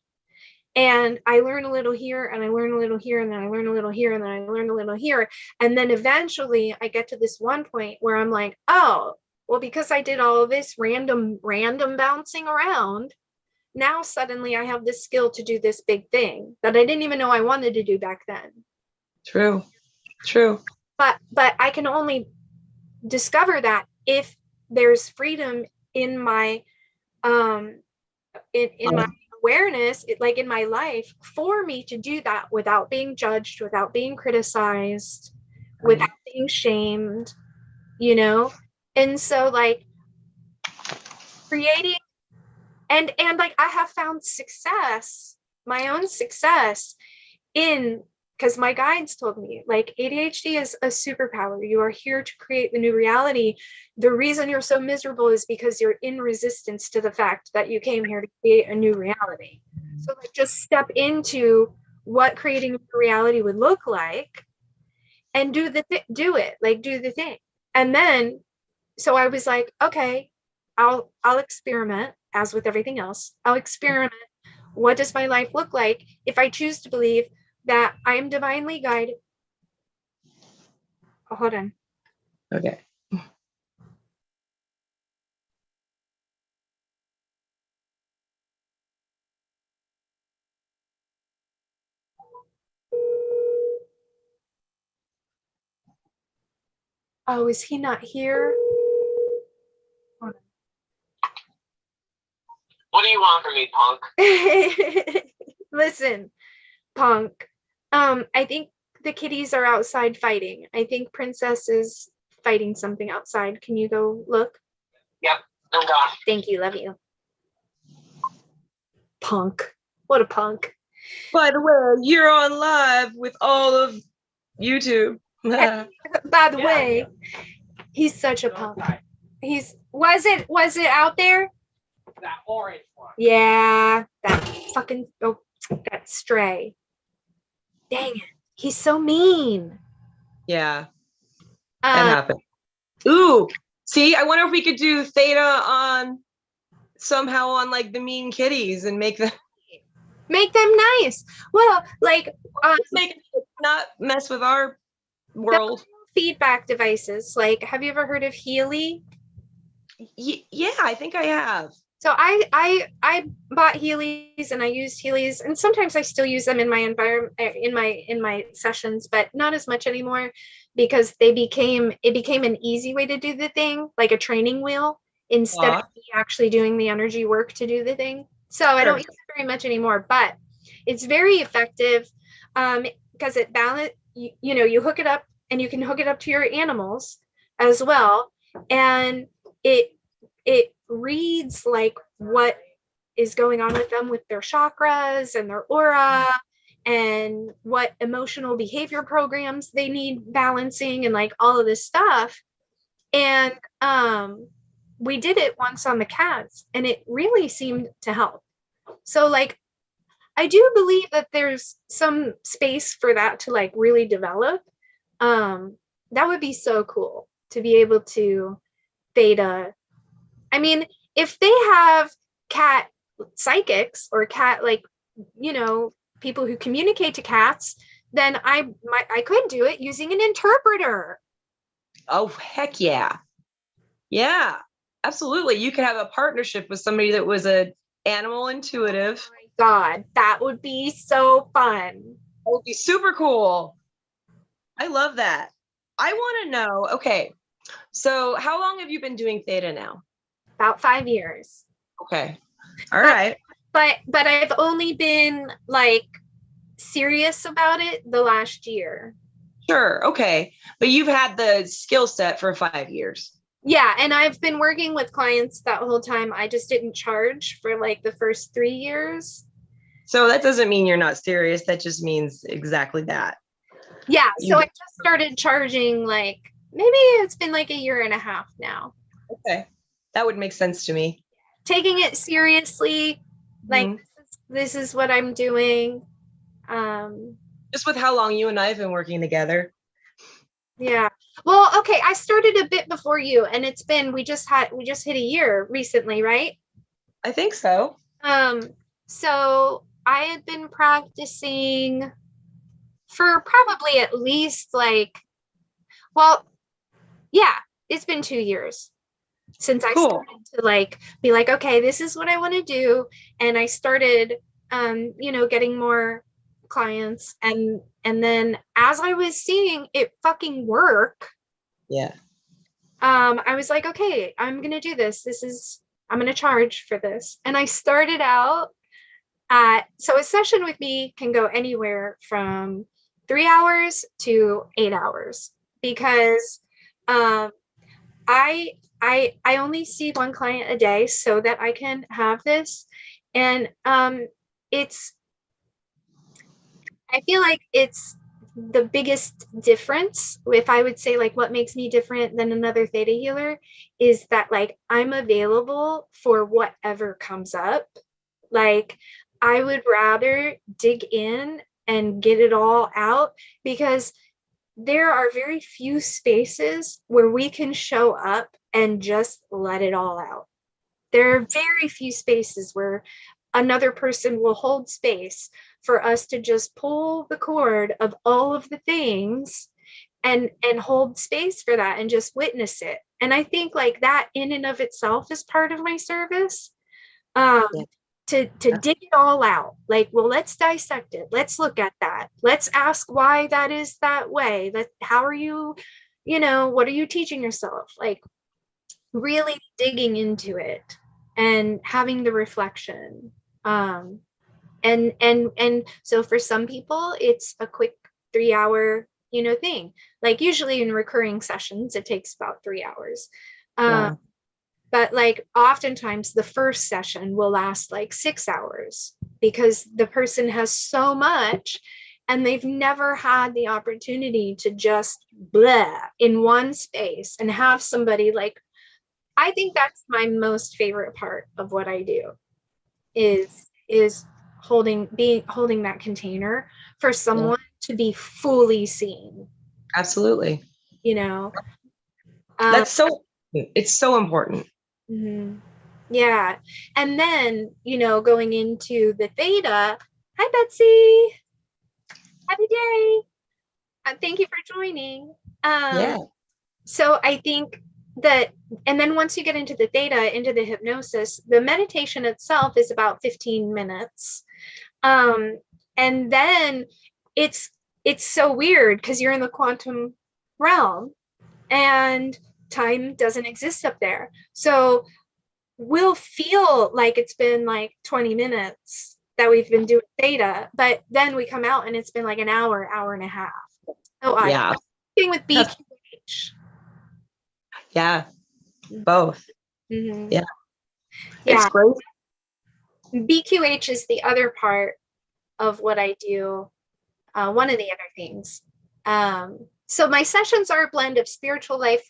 And I learn a little here and I learn a little here and then I learn a little here and then I learn a little here. And then eventually I get to this one point where I'm like, oh, well, because I did all of this random bouncing around, now suddenly I have this skill to do this big thing that I didn't even know I wanted to do back then. True. But I can only discover that if there's freedom in my in my awareness, like in my life, for me to do that without being judged, without being criticized, without being shamed, you know. And so like creating and like I have found success, my own success, in because my guides told me like ADHD is a superpower. You are here to create the new reality. The reason you're so miserable is because you're in resistance to the fact that you came here to create a new reality. So like just step into what creating a new reality would look like and do the do the thing. And then so I was like, okay, I'll experiment, as with everything else. I'll experiment. What does my life look like if I choose to believe that I am divinely guided? Oh, hold on. Okay. Oh, is he not here? What do you want from me, punk? Listen, punk. I think the kitties are outside fighting. I think Princess is fighting something outside. Can you go look? Yep, I'm gone. Thank you. Love you. Punk. What a punk. By the way, you're on live with all of YouTube. By the way, he's such a punk. He's was it out there? That orange one. Yeah, that fucking that stray. Dang it. He's so mean. Yeah, that happened. Ooh, see, I wonder if we could do Theta on somehow on like the mean kitties and make them nice. Well, like make it not mess with our world. Feedback devices. Like, have you ever heard of Healy? Yeah, I think I have. So I bought Heelys and I used Heelys, and sometimes I still use them in my environment, in my sessions, but not as much anymore because it became an easy way to do the thing, like a training wheel, instead of actually doing the energy work to do the thing. So I don't use it very much anymore, but it's very effective because it balance. You hook it up, and you can hook it up to your animals as well, and it reads like what is going on with them with their chakras and their aura and what emotional behavior programs they need balancing and like all of this stuff. And we did it once on the cats and it really seemed to help. So like I do believe that there's some space for that to like really develop. That would be so cool to be able to Theta. I mean, if they have cat psychics or cat people who communicate to cats, then I could do it using an interpreter. Oh heck yeah. Yeah, absolutely. You could have a partnership with somebody that was an animal intuitive. Oh my God, that would be so fun. That would be super cool. I love that. I want to know, okay, so how long have you been doing Theta now? About 5 years. Okay. All right. But I've only been like serious about it the last year. Sure. Okay. But you've had the skill set for 5 years. Yeah. And I've been working with clients that whole time. I just didn't charge for like the first 3 years. So that doesn't mean you're not serious. That just means exactly that. Yeah. So I just started charging like maybe it's been like a year and a half now. Okay. That would make sense to me. Taking it seriously, like this is what I'm doing. Just with how long you and I have been working together. Yeah. Well, okay, I started a bit before you, and it's been we just hit a year recently, right? I think so. So I had been practicing for probably at least like, well, yeah, it's been 2 years since I started to like be like, okay, this is what I want to do. And I started getting more clients, and then as I was seeing it fucking work, yeah, I was like, okay, I'm gonna do this. I'm gonna charge for this. And I started out so a session with me can go anywhere from 3 hours to 8 hours, because I only see one client a day so that I can have this. And it's I feel like it's the biggest difference, if I would say like what makes me different than another theta healer, is that like I'm available for whatever comes up. Like I would rather dig in and get it all out, because there are very few spaces where we can show up and just let it all out. There are very few spaces where another person will hold space for us to just pull the cord of all of the things and hold space for that and just witness it. And I think like that in and of itself is part of my service. Yeah. To dig it all out. Like, well, let's dissect it. Let's look at that. Let's ask why that is that way. How are you, what are you teaching yourself? Like really digging into it and having the reflection. And so for some people it's a quick 3 hour, thing. Like usually in recurring sessions, it takes about 3 hours. But like oftentimes the first session will last like 6 hours, because the person has so much and they've never had the opportunity to just blah in one space and have somebody like, I think that's my most favorite part of what I do is holding that container for someone to be fully seen. Absolutely. That's it's so important. Mm-hmm. Yeah. And then, going into the theta, hi, Betsy. Happy day. Thank you for joining. So I think that, and then once you get into the theta, into the hypnosis, the meditation itself is about 15 minutes. And then it's so weird because you're in the quantum realm and time doesn't exist up there. So we'll feel like it's been like 20 minutes that we've been doing theta, but then we come out and it's been like an hour and a half. So thing with BQH. Yeah, both. Mm-hmm. Yeah, it's great. BQH is the other part of what I do. One of the other things. So my sessions are a blend of spiritual life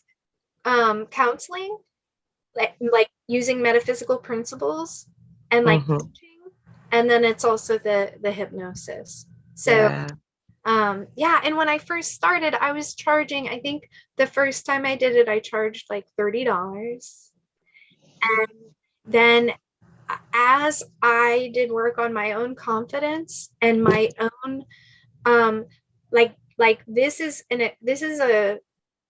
counseling, like using metaphysical principles and like teaching, and then it's also the hypnosis. So and when I first started, I was charging, I think the first time I did it, I charged like $30. And then as I did work on my own confidence and my own like this is a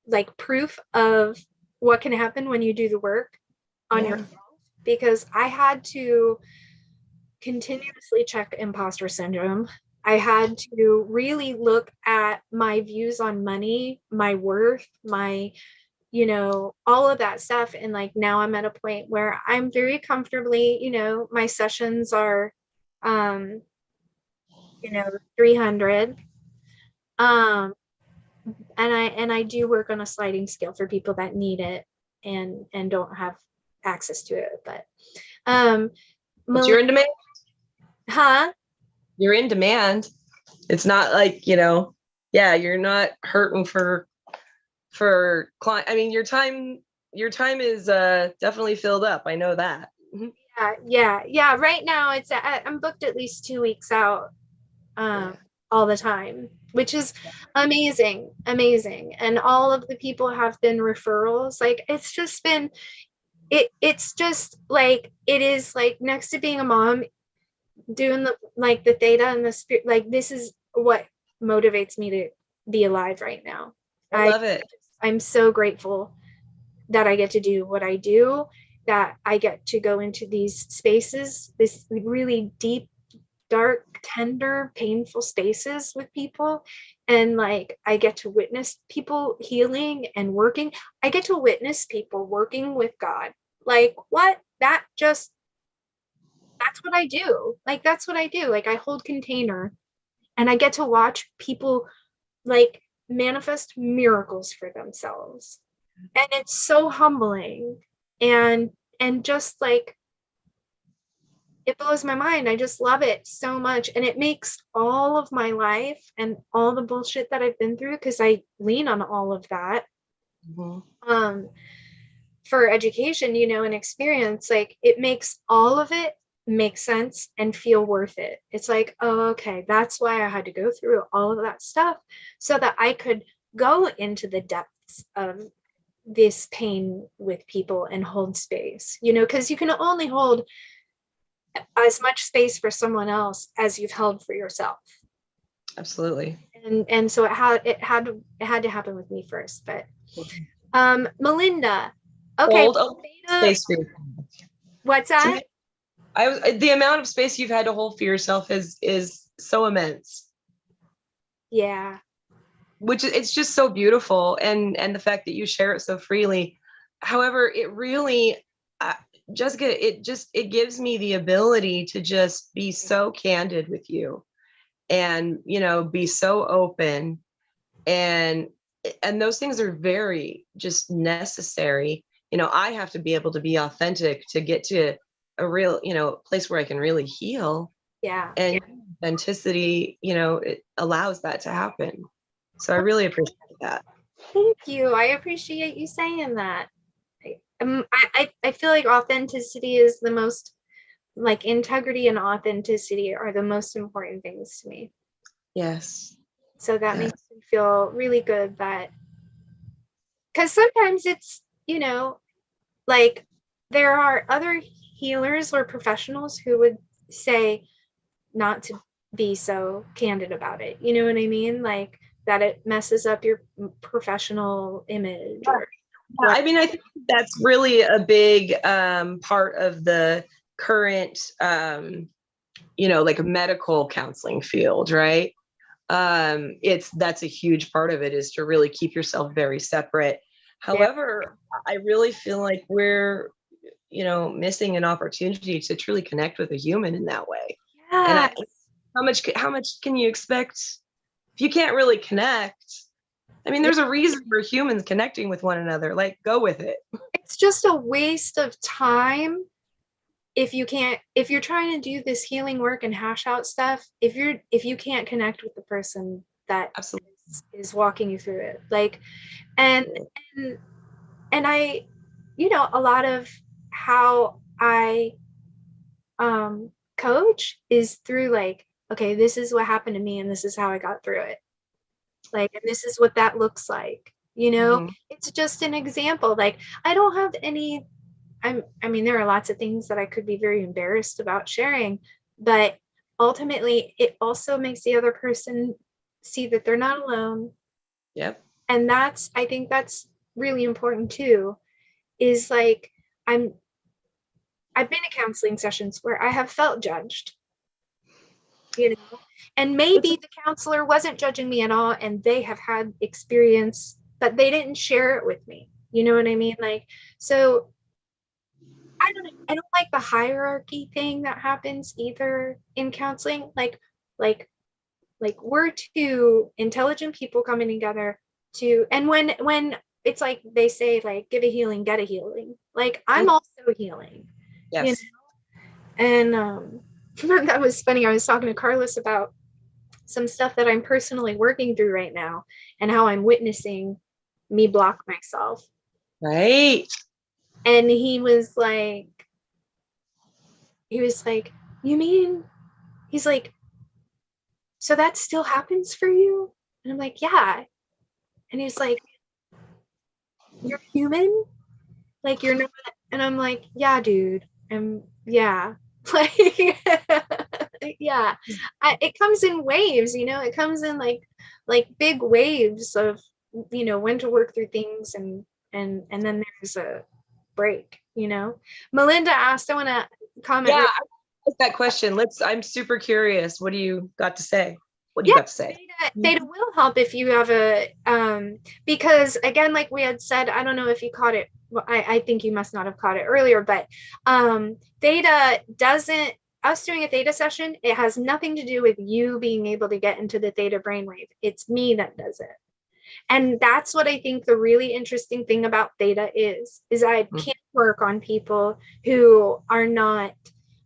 like proof of what can happen when you do the work on yourself, because I had to continuously check imposter syndrome. I had to really look at my views on money, my worth, my, all of that stuff. And like now I'm at a point where I'm very comfortably, my sessions are 300. And I do work on a sliding scale for people that need it and don't have access to it. But you're in demand. Huh? You're in demand. It's not like, you're not hurting for for client. I mean, your time is definitely filled up. I know that. Yeah. Right now I'm booked at least 2 weeks out, all the time, which is amazing. And all of the people have been referrals. Like it's just been, it's just like, it is like next to being a mom, doing the theta and the spirit, like this is what motivates me to be alive right now. I love it. I'm so grateful that I get to do what I do, that I get to go into these spaces, this really deep, dark, tender, painful spaces with people. And like, I get to witness people healing and working. I get to witness people working with God. Like, what? That's what I do. Like, that's what I do. Like, I hold container and I get to watch people like manifest miracles for themselves. And it's so humbling. And just like, it blows my mind. I just love it so much. And it makes all of my life and all the bullshit that I've been through, because I lean on all of that, for education, and experience, like it makes all of it make sense and feel worth it. It's like, oh, okay, that's why I had to go through all of that stuff, so that I could go into the depths of this pain with people and hold space, because you can only hold as much space for someone else as you've held for yourself. Absolutely. And so it had to happen with me first. But Melinda, okay. Space for yourself. What's that? The amount of space you've had to hold for yourself is so immense. Yeah. Which it's just so beautiful, and the fact that you share it so freely. However, it really, Jessica, it gives me the ability to just be so candid with you, and be so open, and those things are very just necessary. I have to be able to be authentic to get to a real place where I can really heal. Yeah. And authenticity, it allows that to happen. So I really appreciate that. Thank you. I appreciate you saying that. I feel like authenticity is the most, like, integrity and authenticity are the most important things to me. Yes. So that makes me feel really good, that, because sometimes it's, like, there are other healers or professionals who would say not to be so candid about it. You know what I mean? Like, that it messes up your professional image. I mean, I think that's really a big part of the current, like medical counseling field, right? That's a huge part of it, is to really keep yourself very separate. However, I really feel like we're, missing an opportunity to truly connect with a human in that way. Yeah. And how much can you expect if you can't really connect? I mean, there's a reason for humans connecting with one another. Like, go with it. It's just a waste of time if you're trying to do this healing work and hash out stuff, if you can't connect with the person that Absolutely is walking you through it. Like, and I, a lot of how I coach is through, like, okay, this is what happened to me and this is how I got through it. Like, and this is what that looks like. It's just an example. Like, I don't have any, I mean, there are lots of things that I could be very embarrassed about sharing, but ultimately it also makes the other person see that they're not alone. Yep. And I think that's really important too, is like, I've been to counseling sessions where I have felt judged, and maybe the counselor wasn't judging me at all, and they have had experience, but they didn't share it with me. You know what I mean? Like, so I don't like the hierarchy thing that happens either in counseling. Like we're two intelligent people coming together and when it's like they say, like, give a healing, get a healing. Like, I'm also healing. Yes. And that was funny. I was talking to Carlos about some stuff that I'm personally working through right now, and how I'm witnessing me block myself. Right. And he was like, you mean, he's like, so that still happens for you? And I'm like, yeah. And he's like, you're human? Like, you're not. And I'm like, yeah, dude. And yeah. Like, yeah. It comes in waves, you know, it comes in like big waves of, you know, when to work through things, and then there's a break, you know. Melinda asked, I want to comment. Yeah, I like that question. I'm super curious. What do you got to say? What do you Yeah, got to say? Theta will help if you have a because again, like we had said, I don't know if you caught it. Well, I think you must not have caught it earlier, but Theta doesn't, us doing a Theta session, it has nothing to do with you being able to get into the Theta brainwave. It's me that does it. And that's what I think the really interesting thing about Theta is I can't work on people who are not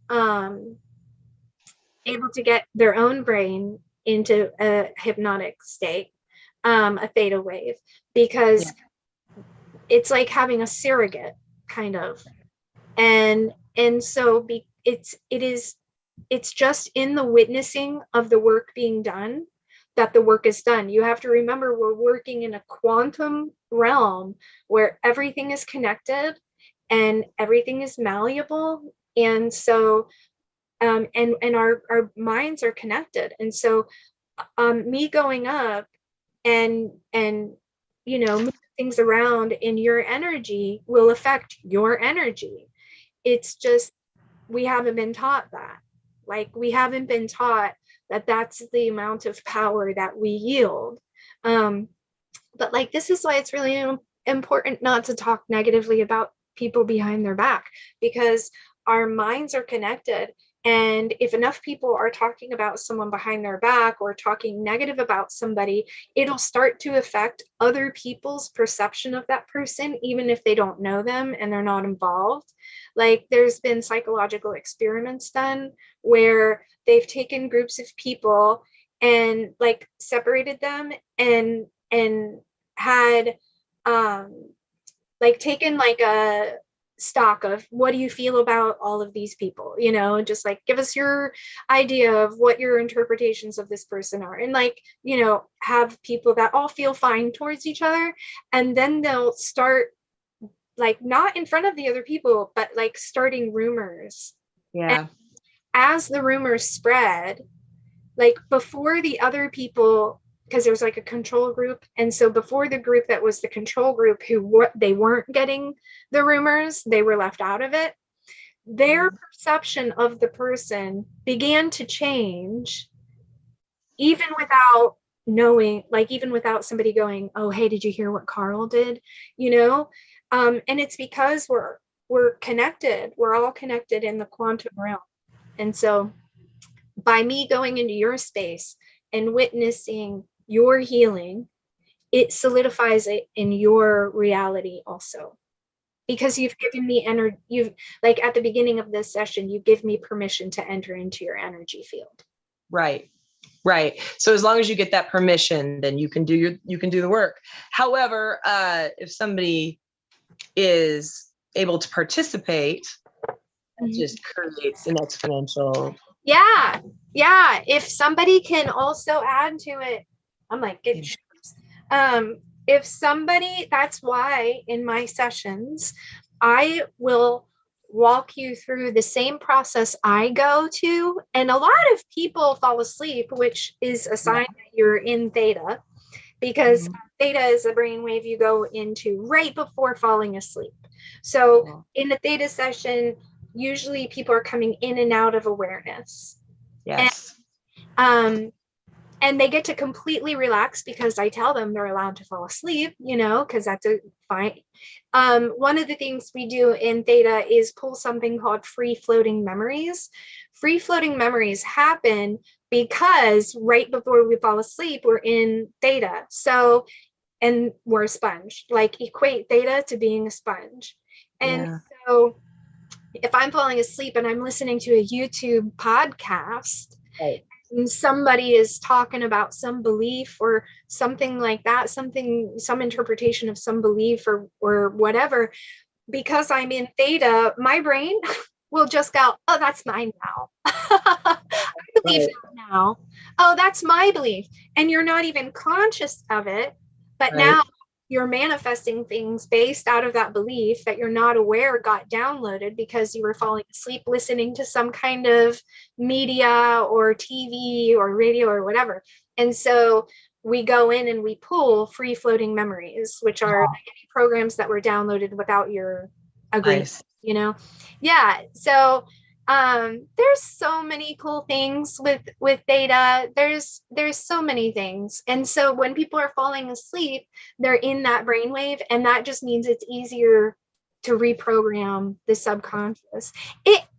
able to get their own brain into a hypnotic state, a theta wave, because it's like having a surrogate kind of. And so it's just in the witnessing of the work being done that the work is done. You have to remember we're working in a quantum realm where everything is connected and everything is malleable. And so and our minds are connected. And so me going up and you know, moving things around in your energy will affect your energy. It's just we haven't been taught that. Like, we haven't been taught that that's the amount of power that we yield. But like, this is why it's really important not to talk negatively about people behind their back, because our minds are connected. And if enough people are talking about someone behind their back or talking negative about somebody, it'll start to affect other people's perception of that person, even if they don't know them and they're not involved. Like, there's been psychological experiments done where they've taken groups of people and like separated them and had like taken like a stock of what do you feel about all of these people, you know, just like give us your idea of what your interpretations of this person are, and like, you know, have people that all feel fine towards each other, and then they'll start like not in front of the other people but like starting rumors. Yeah. And as the rumors spread, like before the other people, because there's like a control group, and so before the group that was the control group who they weren't getting the rumors, they were left out of it, their perception of the person began to change, even without knowing, like even without somebody going, oh hey, did you hear what Carl did, you know. And it's because we're connected, we're all connected in the quantum realm. And so by me going into your space and witnessing your healing, it solidifies it in your reality also. Because you've given me energy, you've, like at the beginning of this session, you give me permission to enter into your energy field. Right. Right. So as long as you get that permission, then you can do the work. However, if somebody is able to participate, it just creates an exponential. Yeah. If somebody can also add to it, I'm like, if somebody, that's why in my sessions, I will walk you through the same process I go to. And a lot of people fall asleep, which is a sign that you're in theta, because theta is a brainwave you go into right before falling asleep. So in a theta session, usually people are coming in and out of awareness. Yes. And they get to completely relax because I tell them they're allowed to fall asleep, you know, because that's a fine. One of the things we do in theta is pull something called free floating memories. Free floating memories happen because right before we fall asleep, we're in theta. So, and we're a sponge, like equate theta to being a sponge. And so if I'm falling asleep and I'm listening to a YouTube podcast, somebody is talking about some belief or something like that, some interpretation of some belief or whatever, because I'm in theta, my brain will just go, oh, that's mine now. I believe that now. Oh, that's my belief. And you're not even conscious of it, but now you're manifesting things based out of that belief that you're not aware got downloaded because you were falling asleep listening to some kind of media or TV or radio or whatever. And so we go in and we pull free floating memories, which are programs that were downloaded without your agreement, you know? Yeah. So there's so many cool things with Theta. There's so many things. And so when people are falling asleep, they're in that brainwave, and that just means it's easier to reprogram the subconscious.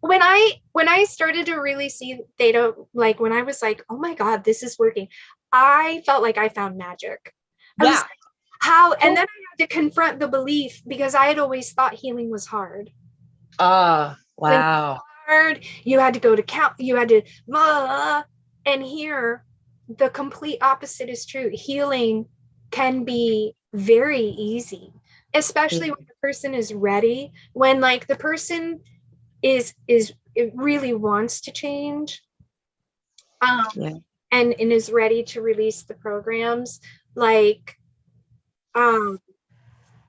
When I started to really see Theta, like when I was like, oh my God, this is working, I felt like I found magic. I was like, how? And then I had to confront the belief, because I had always thought healing was hard. Wow. Hard. You had to go to count. You had to, and here, the complete opposite is true. Healing can be very easy, especially when the person is ready. When like the person is it really wants to change, and is ready to release the programs. Like,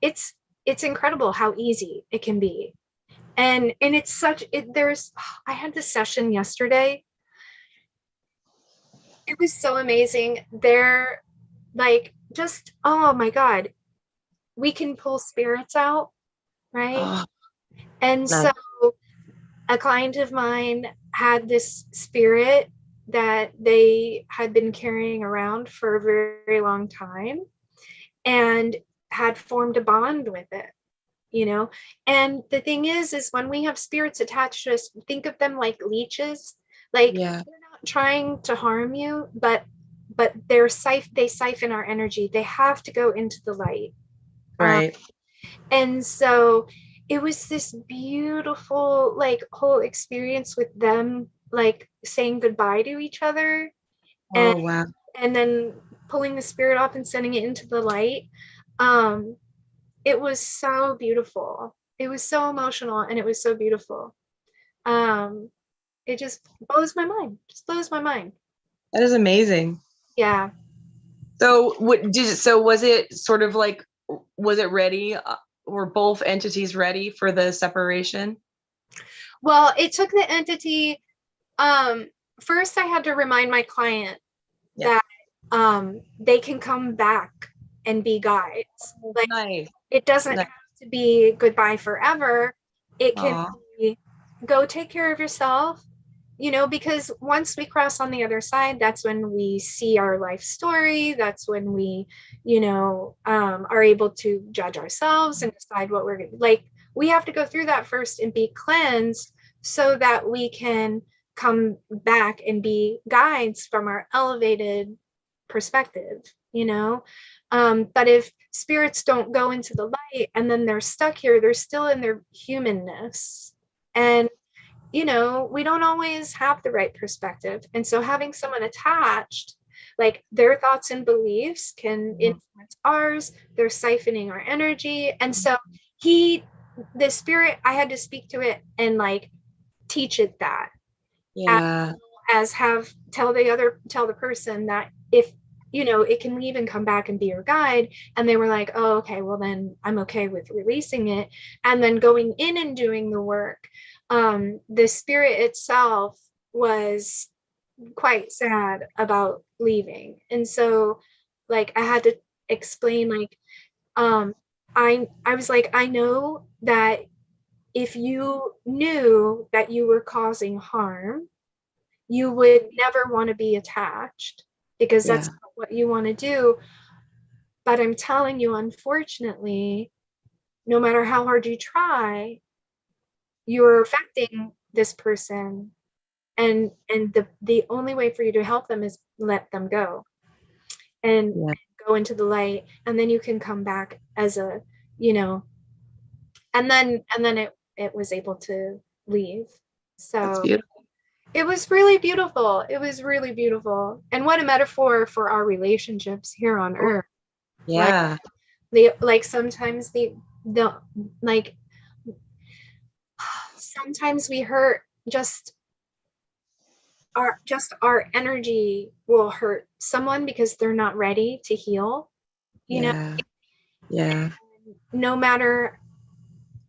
it's incredible how easy it can be. And it's such there's I had this session yesterday. It was so amazing. They're like, just, oh my God, we can pull spirits out, right? And so a client of mine had this spirit that they had been carrying around for a very, very long time and had formed a bond with it, you know? And the thing is when we have spirits attached to us, think of them like leeches. Like, they're not trying to harm you, but they siphon our energy. They have to go into the light. Right. And so it was this beautiful, like, whole experience with them, like saying goodbye to each other. And then pulling the spirit off and sending it into the light. It was so beautiful. It was so emotional, and it was so beautiful. It just blows my mind. That is amazing. Yeah. So was it sort of like, was it ready? Were both entities ready for the separation? Well, it took the entity, first I had to remind my client that they can come back and be guides. Like, it doesn't have to be goodbye forever. It can be, go take care of yourself, you know, because once we cross on the other side, that's when we see our life story. That's when we, you know, are able to judge ourselves and decide what we're like. We have to go through that first and be cleansed so that we can come back and be guides from our elevated perspective, you know. But if spirits don't go into the light and then they're stuck here, they're still in their humanness. And, you know, we don't always have the right perspective. And so having someone attached, like, their thoughts and beliefs can influence ours. They're siphoning our energy. And so the spirit, I had to speak to it and like teach it that. As tell the person that if, you know, it can leave and come back and be your guide. And they were like, oh, okay, well then I'm okay with releasing it. And then going in and doing the work. The spirit itself was quite sad about leaving. And so like I had to explain, like, I was like, I know that if you knew that you were causing harm, you would never want to be attached, because that's not what you want to do. But I'm telling you, unfortunately, no matter how hard you try, you're affecting this person. And the only way for you to help them is let them go and go into the light. And then you can come back as a, you know, and then it was able to leave. So It was really beautiful. It was really beautiful. And what a metaphor for our relationships here on earth. Like Yeah. like sometimes the like sometimes we hurt just our energy will hurt someone because they're not ready to heal, you know, Yeah. Yeah. no matter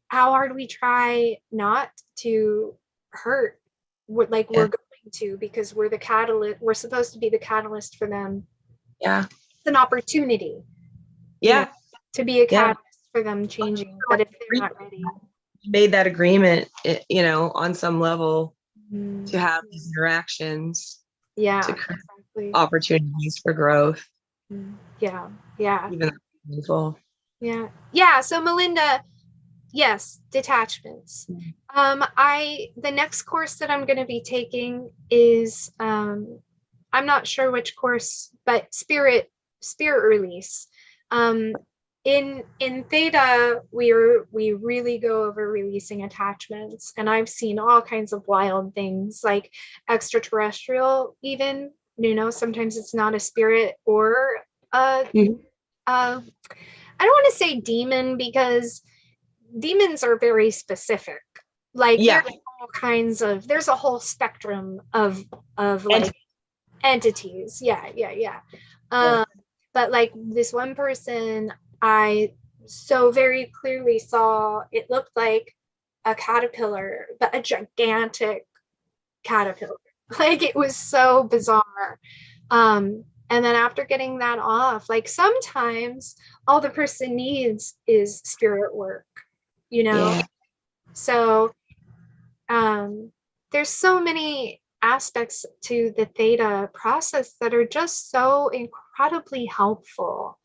how hard we try not to hurt, we're Yeah. going to, because we're the catalyst, we're supposed to be the catalyst for them. Yeah. It's an opportunity, you know, Yeah. to be a Yeah. catalyst for them changing, but if they're not ready. Made that agreement, you know, on some level Mm, to have these interactions yeah, to create exactly. opportunities for growth, Yeah, yeah, even though it's painful. yeah. So Melinda, yes, detachments. The next course that I'm going to be taking is I'm not sure which course, but spirit release. Um, in Theta, we really go over releasing attachments, and I've seen all kinds of wild things, like extraterrestrial, even. You know, sometimes it's not a spirit or a, Mhm. a I don't want to say demon, because demons are very specific. Like Yeah. there's a whole spectrum of And like entities. Yeah, yeah, yeah. yeah. Um, but like this one person, I so very clearly saw it looked like a caterpillar, but a gigantic caterpillar. Like it was so bizarre. And then after getting that off, like sometimes all the person needs is spirit work, you know? Yeah. So there's so many aspects to the theta process that are just so incredibly helpful.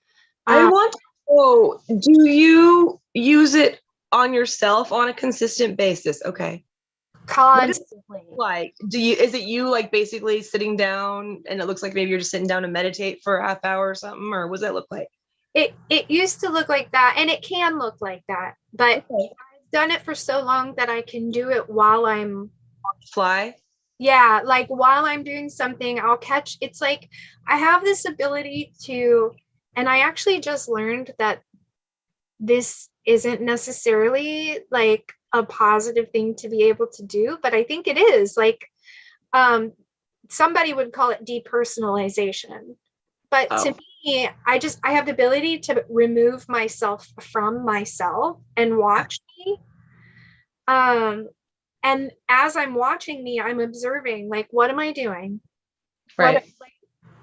I Um, want to know, do you use it on yourself on a consistent basis? Okay. What is it Constantly. like? Is it you like basically sitting down and it looks like maybe you're just sitting down to meditate for a half hour or something, or what does that look like? It used to look like that, and it can look like that, but Okay. I've done it for so long that I can do it while I'm Fly. yeah, like while I'm doing something, I'll catch it's like I have this ability to, and I actually just learned that this isn't necessarily like a positive thing to be able to do, but I think it is. Like um somebody would call it depersonalization. But to Oh. me, I have the ability to remove myself from myself and watch me. Um and as I'm watching me, I'm observing, like, what am I doing? What Right.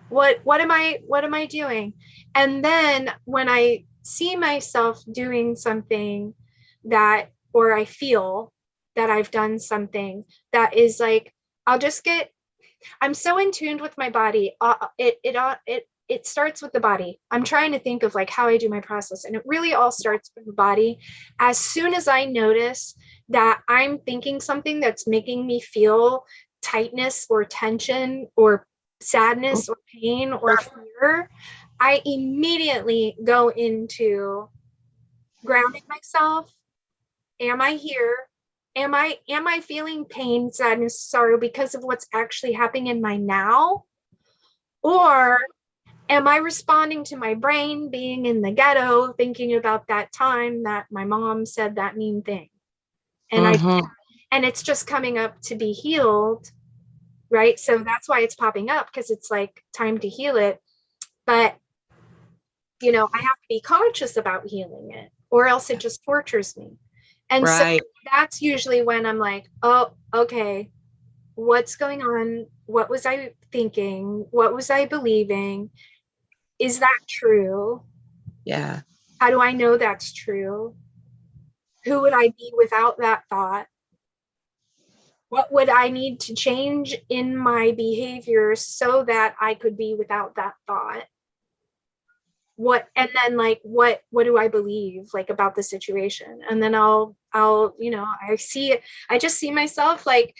what am I doing? And then when I see myself doing something that, or I feel that I've done something that is like, I'll just get, I'm so in tune with my body. It starts with the body. I'm trying to think of like how I do my process, and it really all starts with the body. As soon as I notice that I'm thinking something that's making me feel tightness or tension or sadness or pain or fear, I immediately go into grounding myself. Am I here? Am I feeling pain, sadness, sorrow because of what's actually happening in my now? Or am I responding to my brain being in the ghetto, thinking about that time that my mom said that mean thing? And I Mm-hmm. and it's just coming up to be healed, right? So that's why it's popping up, because it's like time to heal it. But I have to be conscious about healing it, or else it just tortures me. And so Right. that's usually when I'm like, oh, okay, what's going on? What was I thinking? What was I believing? Is that true? Yeah. How do I know that's true? Who would I be without that thought? What would I need to change in my behavior so that I could be without that thought? What, and then like what do I believe like about the situation? And then I'll I just see myself like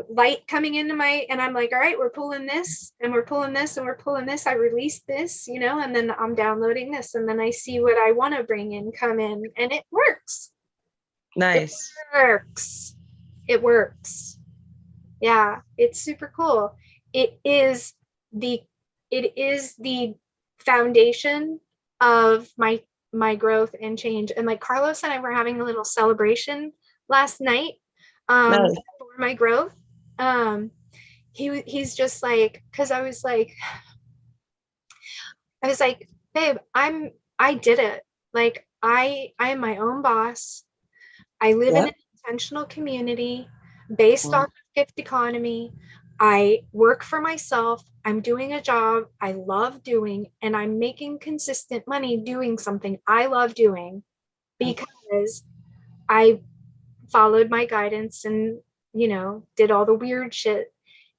light coming into my, and I'm like, all right, we're pulling this and we're pulling this and we're pulling this. I release this, and then I'm downloading this, and then I see what I want to bring in come in, and it works. It Nice. works. It works. Yeah, it's super cool. It is the it is the foundation of my growth and change. And like Carlos and I were having a little celebration last night Nice. for my growth. Um he's just like, because I was like, babe, I did it. Like I am my own boss. I live in Yep. an intentional community based on Well, the gift economy. I work for myself. I'm doing a job I love doing, and I'm making consistent money doing something I love doing because I followed my guidance and, did all the weird shit.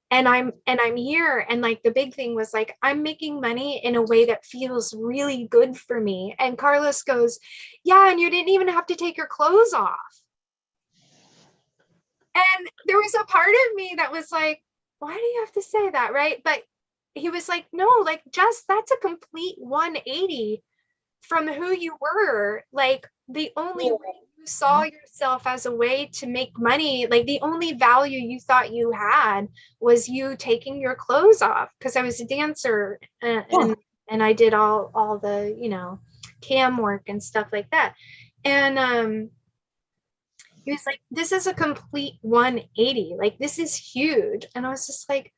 And I'm here, and like the big thing was like I'm making money in a way that feels really good for me. And Carlos goes, "Yeah, and you didn't even have to take your clothes off." And there was a part of me that was like, why do you have to say that? Right. But he was like, no, like, just that's a complete 180 from who you were. Like, the only way you saw yourself as a way to make money, like, the only value you thought you had was you taking your clothes off. Because I was a dancer and I did all the, cam work and stuff like that. And he was like, this is a complete 180. Like, this is huge. And I was just like,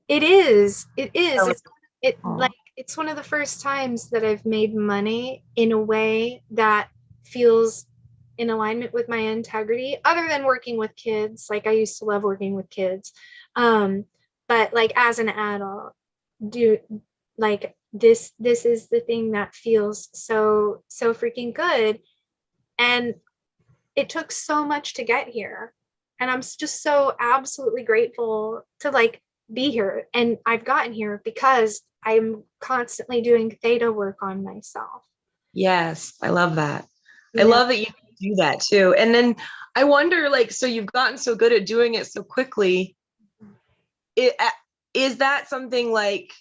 it is it's one of the first times that I've made money in a way that feels in alignment with my integrity, other than working with kids. Like, I used to love working with kids, but like as an adult, do like this is the thing that feels so freaking good. And it took so much to get here, and I'm just so absolutely grateful to like be here. And I've gotten here because I'm constantly doing theta work on myself. yes, I love that. I Yeah. love that you can do that too. And then I wonder, like, so you've gotten so good at doing it so quickly. It, is that something like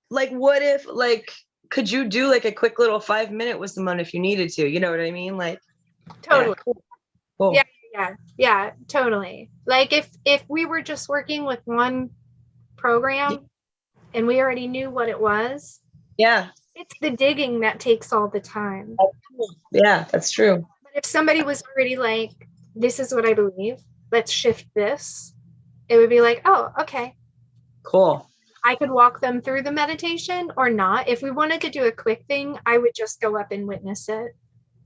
what if like could you do like a quick little 5 minute with someone if you needed to? You know what I mean? Like, yeah, Totally. cool. Yeah, Cool. yeah, totally. Like, if we were just working with one program and we already knew what it was, Yeah. it's the digging that takes all the time. Yeah, that's true. But if somebody was already like, this is what I believe, let's shift this, it would be like, oh, okay. Cool. I could walk them through the meditation or not. If we wanted to do a quick thing, I would just go up and witness it.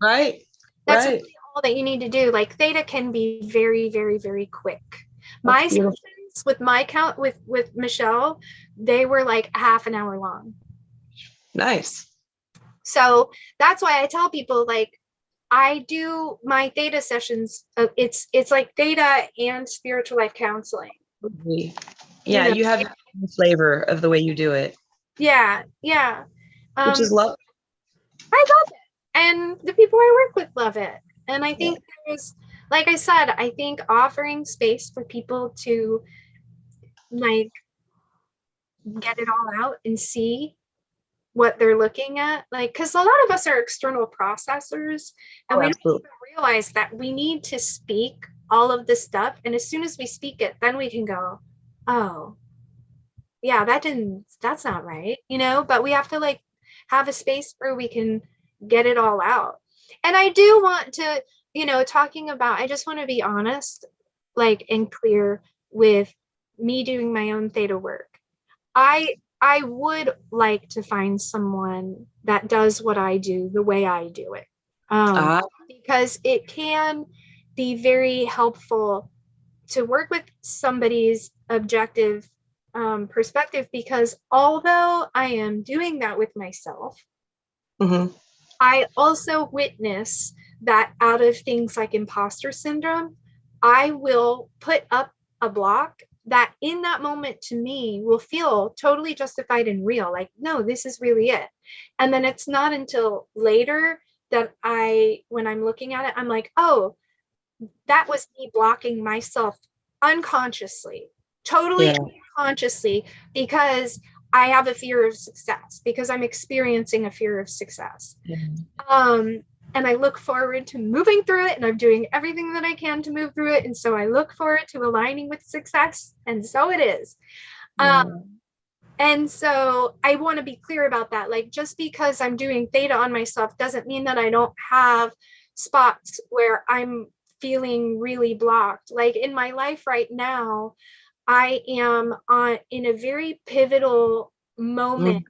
Right. That's Right. really all that you need to do. Like, theta can be very, very, very quick. That's My beautiful. sessions with my count with Michelle, they were like half an hour long. Nice. So that's why I tell people, like, I do my theta sessions. It's like theta and spiritual life counseling. Yeah, you have the flavor of the way you do it, Yeah, yeah. which is love. I love it, and the people I work with love it. And I Yeah. think there's, like I said, I think offering space for people to like get it all out and see what they're looking at, like, because a lot of us are external processors, and Oh, we don't absolutely. even realize that we need to speak all of this stuff. And as soon as we speak it, then we can go, oh yeah, that's not right, but we have to like have a space where we can get it all out. And I do want to, talking about, I just want to be honest, like, and clear with me doing my own theta work. I would like to find someone that does what I do the way I do it. Um, Ah, because it can be very helpful to work with somebody's objective perspective, because although I am doing that with myself, mhm. I also witness that out of things like imposter syndrome, I will put up a block that in that moment to me will feel totally justified and real. Like, no, this is really it. And then it's not until later that when I'm looking at it, I'm like, oh, that was me blocking myself unconsciously, totally Yeah. unconsciously, because I have a fear of success, because I'm experiencing a fear of success. Yeah. Um, and I look forward to moving through it, and I'm doing everything that I can to move through it. And so I look forward to aligning with success. And so it is. Yeah. And so I want to be clear about that. Like, just because I'm doing theta on myself doesn't mean that I don't have spots where I'm feeling really blocked. Like in my life right now, I am in a very pivotal moment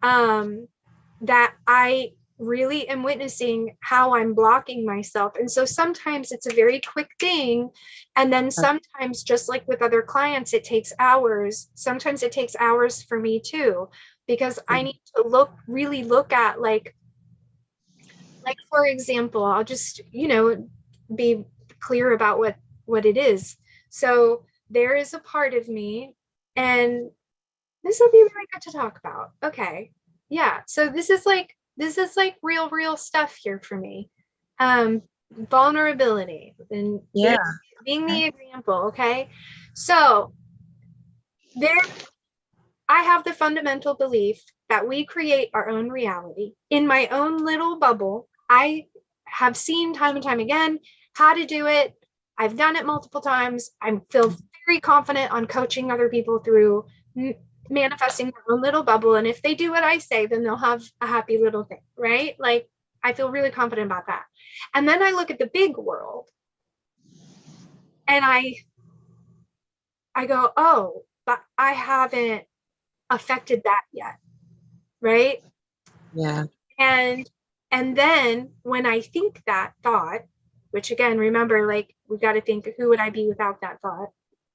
that I really am witnessing how I'm blocking myself. And so sometimes it's a very quick thing. And then sometimes, just like with other clients, it takes hours. Sometimes it takes hours for me too, because I need to really look at like, for example, I'll just, be clear about what it is. So there is a part of me, and this will be really good to talk about. Okay. Yeah. So this is like real stuff here for me. Vulnerability and being the example. Okay. So I have the fundamental belief that we create our own reality. In my own little bubble, I have seen time and time again how to do it. I've done it multiple times. I feel very confident on coaching other people through manifesting their own little bubble. And if they do what I say, then they'll have a happy little thing, right? Like, I feel really confident about that. And then I look at the big world and I go, oh, but I haven't affected that yet, right? Yeah. And then when I think that thought, which again, remember, like, we got to think, who would I be without that thought?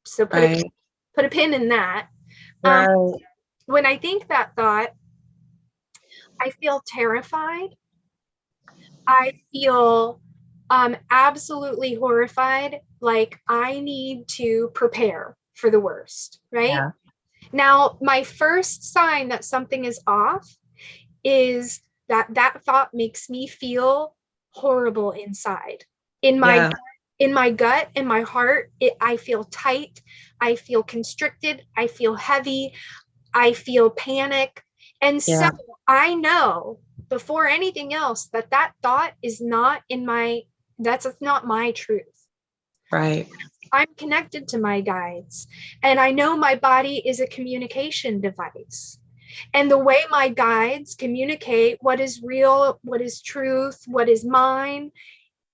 So put a pin in that. When I think that thought, I feel terrified. I feel absolutely horrified. Like, I need to prepare for the worst, right? Yeah. Now, my first sign that something is off is that thought makes me feel horrible inside. In my gut, in my heart, I feel tight. I feel constricted. I feel heavy. I feel panic. And so I know before anything else that thought is not that's not my truth. Right. I'm connected to my guides, and I know my body is a communication device. And the way my guides communicate what is real, what is truth, what is mine,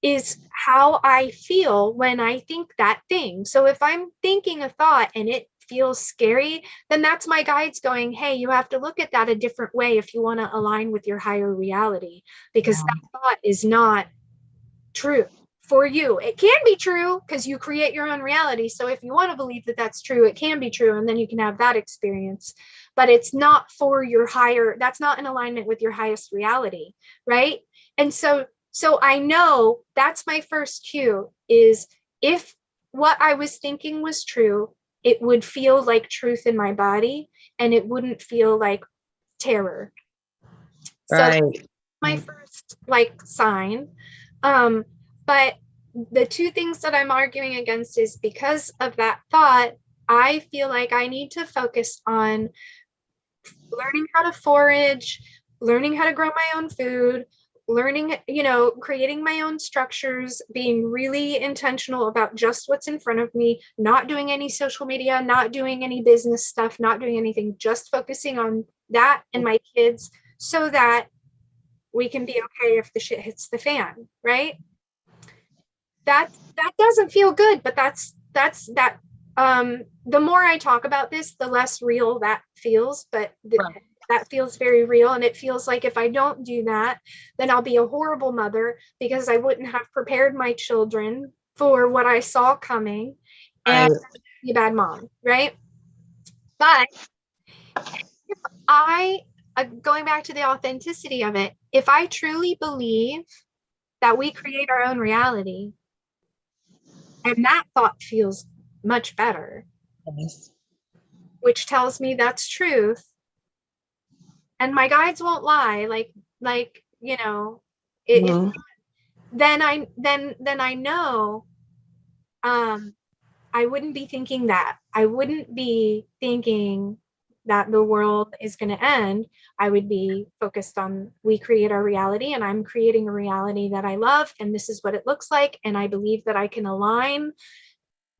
is how I feel when I think that thing. So if I'm thinking a thought and it feels scary, then that's my guides going, hey, you have to look at that a different way if you want to align with your higher reality, because that thought is not true for you. It can be true because you create your own reality. So if you want to believe that that's true, it can be true, and then you can have that experience. But it's not for your higher, that's not in alignment with your highest reality, right? And so I know that's my first cue, is if what I was thinking was true, it would feel like truth in my body, and it wouldn't feel like terror. So my first sign. But the two things that I'm arguing against is because of that thought, I feel like I need to focus on learning how to forage, learning how to grow my own food, learning, creating my own structures, being really intentional about just what's in front of me, not doing any social media, not doing any business stuff, not doing anything, just focusing on that and my kids, so that we can be okay if the shit hits the fan, right? That doesn't feel good, but that's that. The more I talk about this, the less real that feels, but that feels very real. And it feels like if I don't do that, then I'll be a horrible mother, because I wouldn't have prepared my children for what I saw coming, and be a bad mom, right? But if going back to the authenticity of it, if I truly believe that we create our own reality, and that thought feels much better, which tells me that's truth, and my guides won't lie, then I know I wouldn't be thinking that. I wouldn't be thinking that the world is going to end, I would be focused on we create our reality, and I'm creating a reality that I love, and this is what it looks like, and I believe that I can align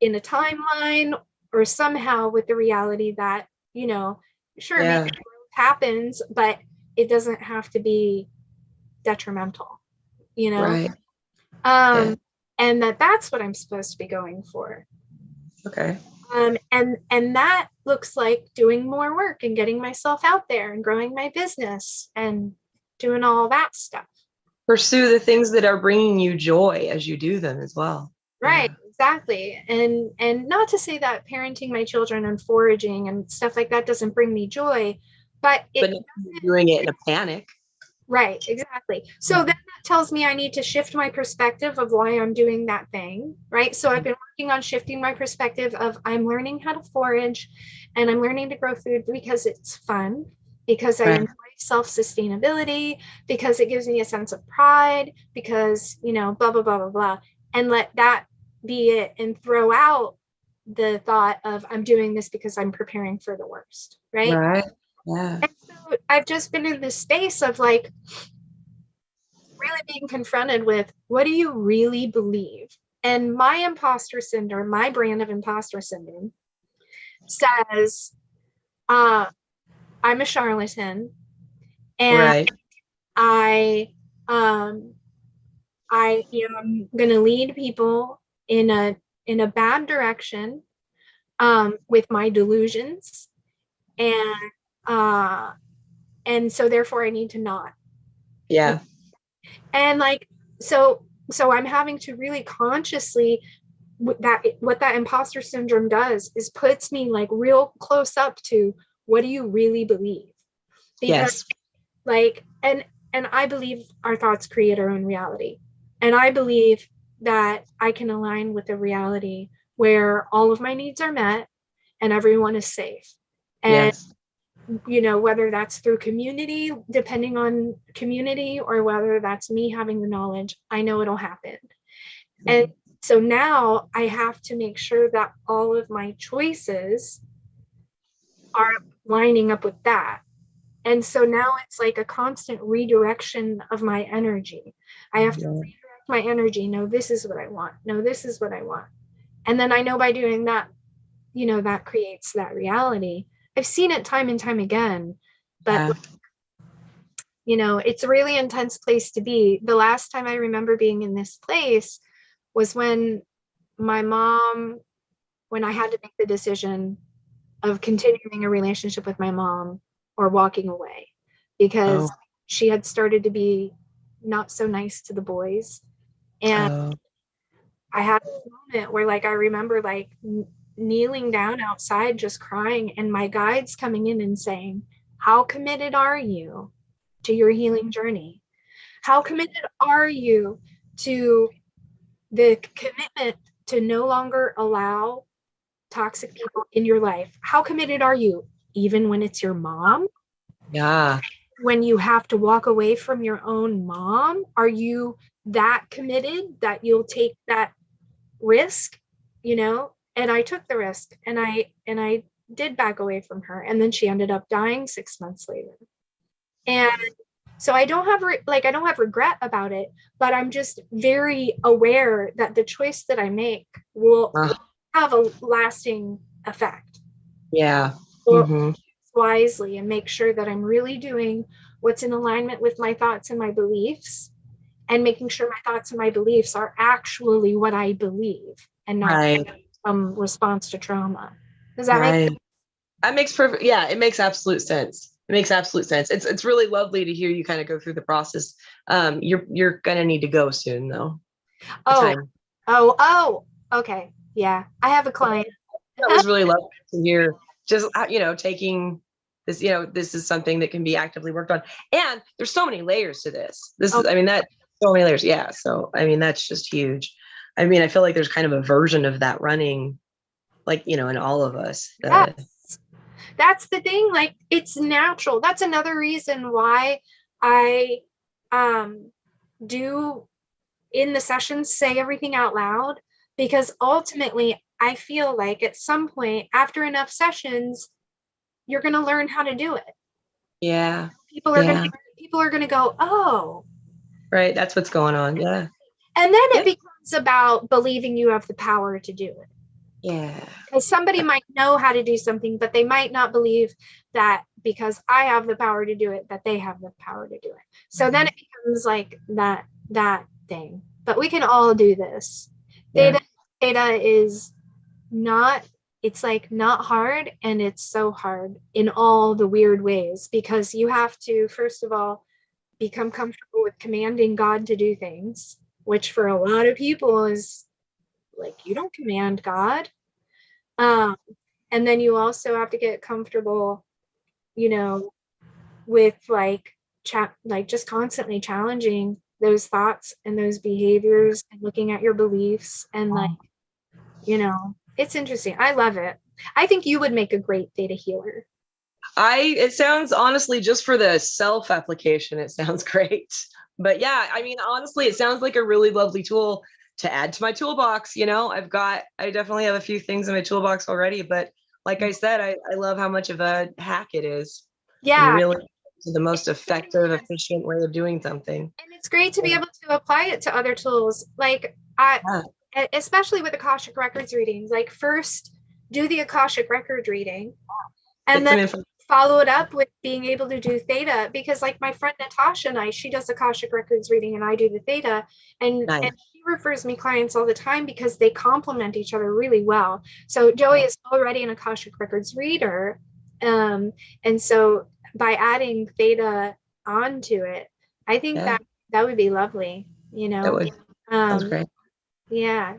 in a timeline or somehow with the reality that, you know, sure, maybe growth happens, but it doesn't have to be detrimental, you know? Right. And that's what I'm supposed to be going for. Okay. And that looks like doing more work and getting myself out there and growing my business and doing all that stuff. Pursue the things that are bringing you joy as you do them as well. Right, exactly. And not to say that parenting my children and foraging and stuff like that doesn't bring me joy, but you're doing it in a panic. Right, exactly. So then that tells me I need to shift my perspective of why I'm doing that thing, right? So I've been working on shifting my perspective of I'm learning how to forage and I'm learning to grow food because it's fun, because I enjoy self-sustainability, because it gives me a sense of pride, because, you know, blah, blah, blah, blah, blah. And let that be it and throw out the thought of I'm doing this because I'm preparing for the worst, right? Right. Yeah. And so I've just been in this space of like really being confronted with what do you really believe? And my imposter syndrome, my brand of imposter syndrome says, I'm a charlatan and I am going to lead people in a bad direction with my delusions, and so therefore I need to not. Yeah. And like so I'm having to really consciously what that imposter syndrome does is puts me like real close up to what do you really believe? Because like and I believe our thoughts create our own reality. And I believe that I can align with a reality where all of my needs are met and everyone is safe. And you know, whether that's through community, depending on community, or whether that's me having the knowledge, I know it'll happen. And so now I have to make sure that all of my choices are lining up with that. And so now it's like a constant redirection of my energy. I have to redirect my energy. No, this is what I want. No, this is what I want. And then I know by doing that, you know, that creates that reality. I've seen it time and time again, but you know, it's a really intense place to be. The last time I remember being in this place was when my mom, when I had to make the decision of continuing a relationship with my mom or walking away, because she had started to be not so nice to the boys. And I had this moment where like I remember like kneeling down outside just crying, and my guides coming in and saying, how committed are you to your healing journey? How committed are you to the commitment to no longer allow toxic people in your life? How committed are you, even when it's your mom? Yeah. When you have to walk away from your own mom, are you that committed that you'll take that risk, you know? And I took the risk, and I did back away from her, and then she ended up dying 6 months later. And so I don't have I don't have regret about it, but I'm just very aware that the choice that I make will have a lasting effect. Yeah. So wisely and make sure that I'm really doing what's in alignment with my thoughts and my beliefs, and making sure my thoughts and my beliefs are actually what I believe and not response to trauma. Does that make sense? That makes perfect. Yeah, it makes absolute sense. It makes absolute sense. It's really lovely to hear you kind of go through the process. You're gonna need to go soon though. Okay. Yeah, I have a client. That was really lovely to hear. Just taking this. This is something that can be actively worked on, and there's so many layers to this. So many layers. Yeah. So that's just huge. I feel like there's kind of a version of that running, like in all of us. That's the thing. Like, it's natural. That's another reason why I do in the sessions say everything out loud, because ultimately I feel like at some point after enough sessions, you're going to learn how to do it. Yeah. People are going to go, oh, right. That's what's going on. Yeah. And then it becomes about believing you have the power to do it. Yeah. Because somebody might know how to do something, but they might not believe that because I have the power to do it, that they have the power to do it. So then it becomes like that thing. But we can all do this. Yeah. Theta is not, it's like not hard, and it's so hard in all the weird ways, because you have to, first of all, become comfortable with commanding God to do things, which for a lot of people is like, you don't command God. And then you also have to get comfortable, with like just constantly challenging those thoughts and those behaviors and looking at your beliefs and it's interesting. I love it. I think you would make a great theta healer. It sounds, honestly, just for the self application, it sounds great. But yeah, I mean, honestly, it sounds like a really lovely tool to add to my toolbox. I definitely have a few things in my toolbox already, but like I said, I love how much of a hack it is. Yeah. And really the most effective, efficient way of doing something. And it's great to be able to apply it to other tools. Like especially with Akashic Records readings, like first do the Akashic Record reading and then follow it up with being able to do theta, because like my friend Natasha and she does Akashic Records reading and I do the theta, and she refers me clients all the time because they complement each other really well. So Joey is already an Akashic Records reader, and so by adding theta onto it, I think that would be lovely. That would. Sounds great. Yeah.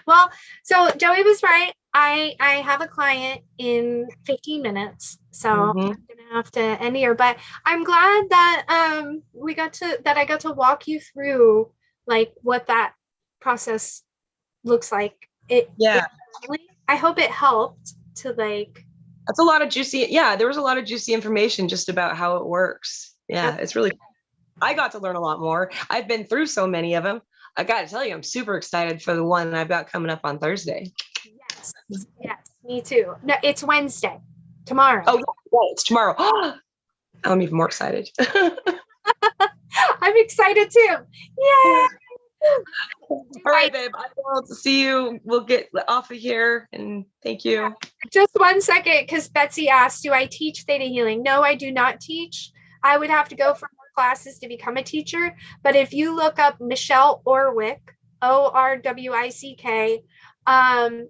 Well, so Joey was right. I have a client in 15 minutes, so I'm gonna have to end here. But I'm glad that I got to walk you through like what that process looks like. I hope it helped to like. That's a lot of juicy. Yeah, there was a lot of juicy information just about how it works. Yeah, it's really. I got to learn a lot more. I've been through so many of them. I got to tell you, I'm super excited for the one I've got coming up on Thursday. Yes, me too. No, it's Wednesday, tomorrow. Oh, it's tomorrow. I'm even more excited. I'm excited too. Yay! All right, babe. I will see you. We'll get off of here, and thank you. Yeah. Just 1 second, because Betsy asked, do I teach theta healing? No, I do not teach. I would have to go for more classes to become a teacher. But if you look up Michelle Orwick, Orwick,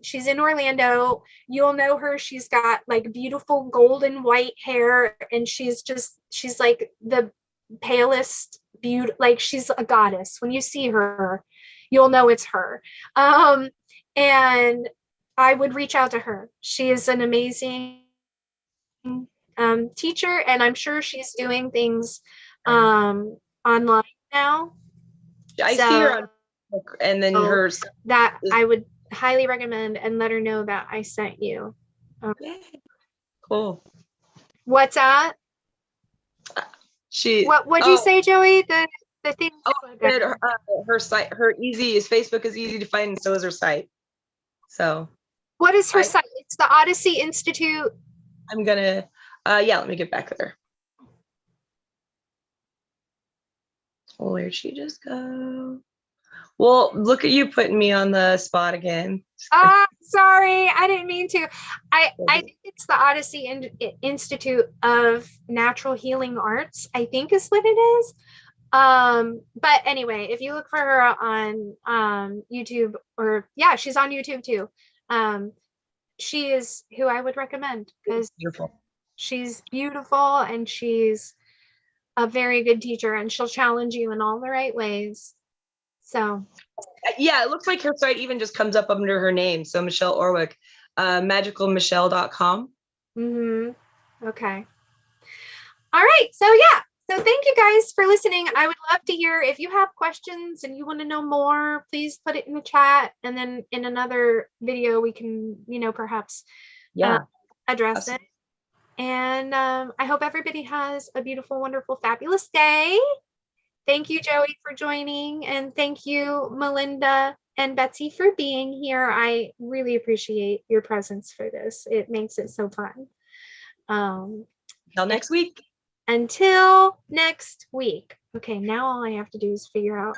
she's in Orlando. You'll know her. She's got like beautiful golden white hair, and she's like the palest beauty. Like she's a goddess. When you see her, you'll know it's her. And I would reach out to her. She is an amazing teacher, and I'm sure she's doing things online now. I see her on Facebook, and then hers. That I would highly recommend, and let her know that I sent you. Cool. What's that? What'd you say, Joey? The thing. Her site, Facebook is easy to find, and so is her site. So. What is her site? It's the Odyssey Institute. I'm gonna. Let me get back there. Where'd she just go? Well, look at you putting me on the spot again. Sorry, I didn't mean to. I think it's the Odyssey Institute of Natural Healing Arts, I think is what it is. But anyway, if you look for her on YouTube, she's on YouTube too. She is who I would recommend, because she's beautiful and she's a very good teacher, and she'll challenge you in all the right ways. So yeah, it looks like her site even just comes up under her name. So Michelle Orwick, magicalmichelle.com. Okay. All right. So yeah. So thank you guys for listening. I would love to hear if you have questions and you want to know more, please put it in the chat. And then in another video, we can, perhaps address it. And I hope everybody has a beautiful, wonderful, fabulous day. Thank you, Joey, for joining. And thank you, Melinda and Betsy, for being here. I really appreciate your presence for this. It makes it so fun. Till next week. Until next week. Okay, now all I have to do is figure out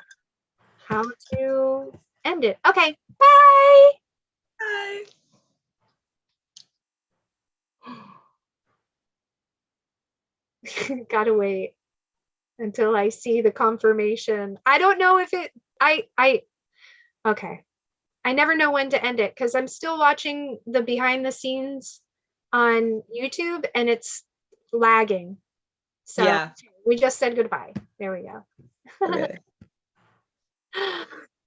how to end it. Okay, bye. Bye. Gotta wait until I see the confirmation. I don't know if it, okay. I never know when to end it because I'm still watching the behind the scenes on YouTube and it's lagging. So Yeah. we just said goodbye. There we go. Okay.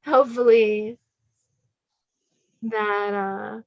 Hopefully that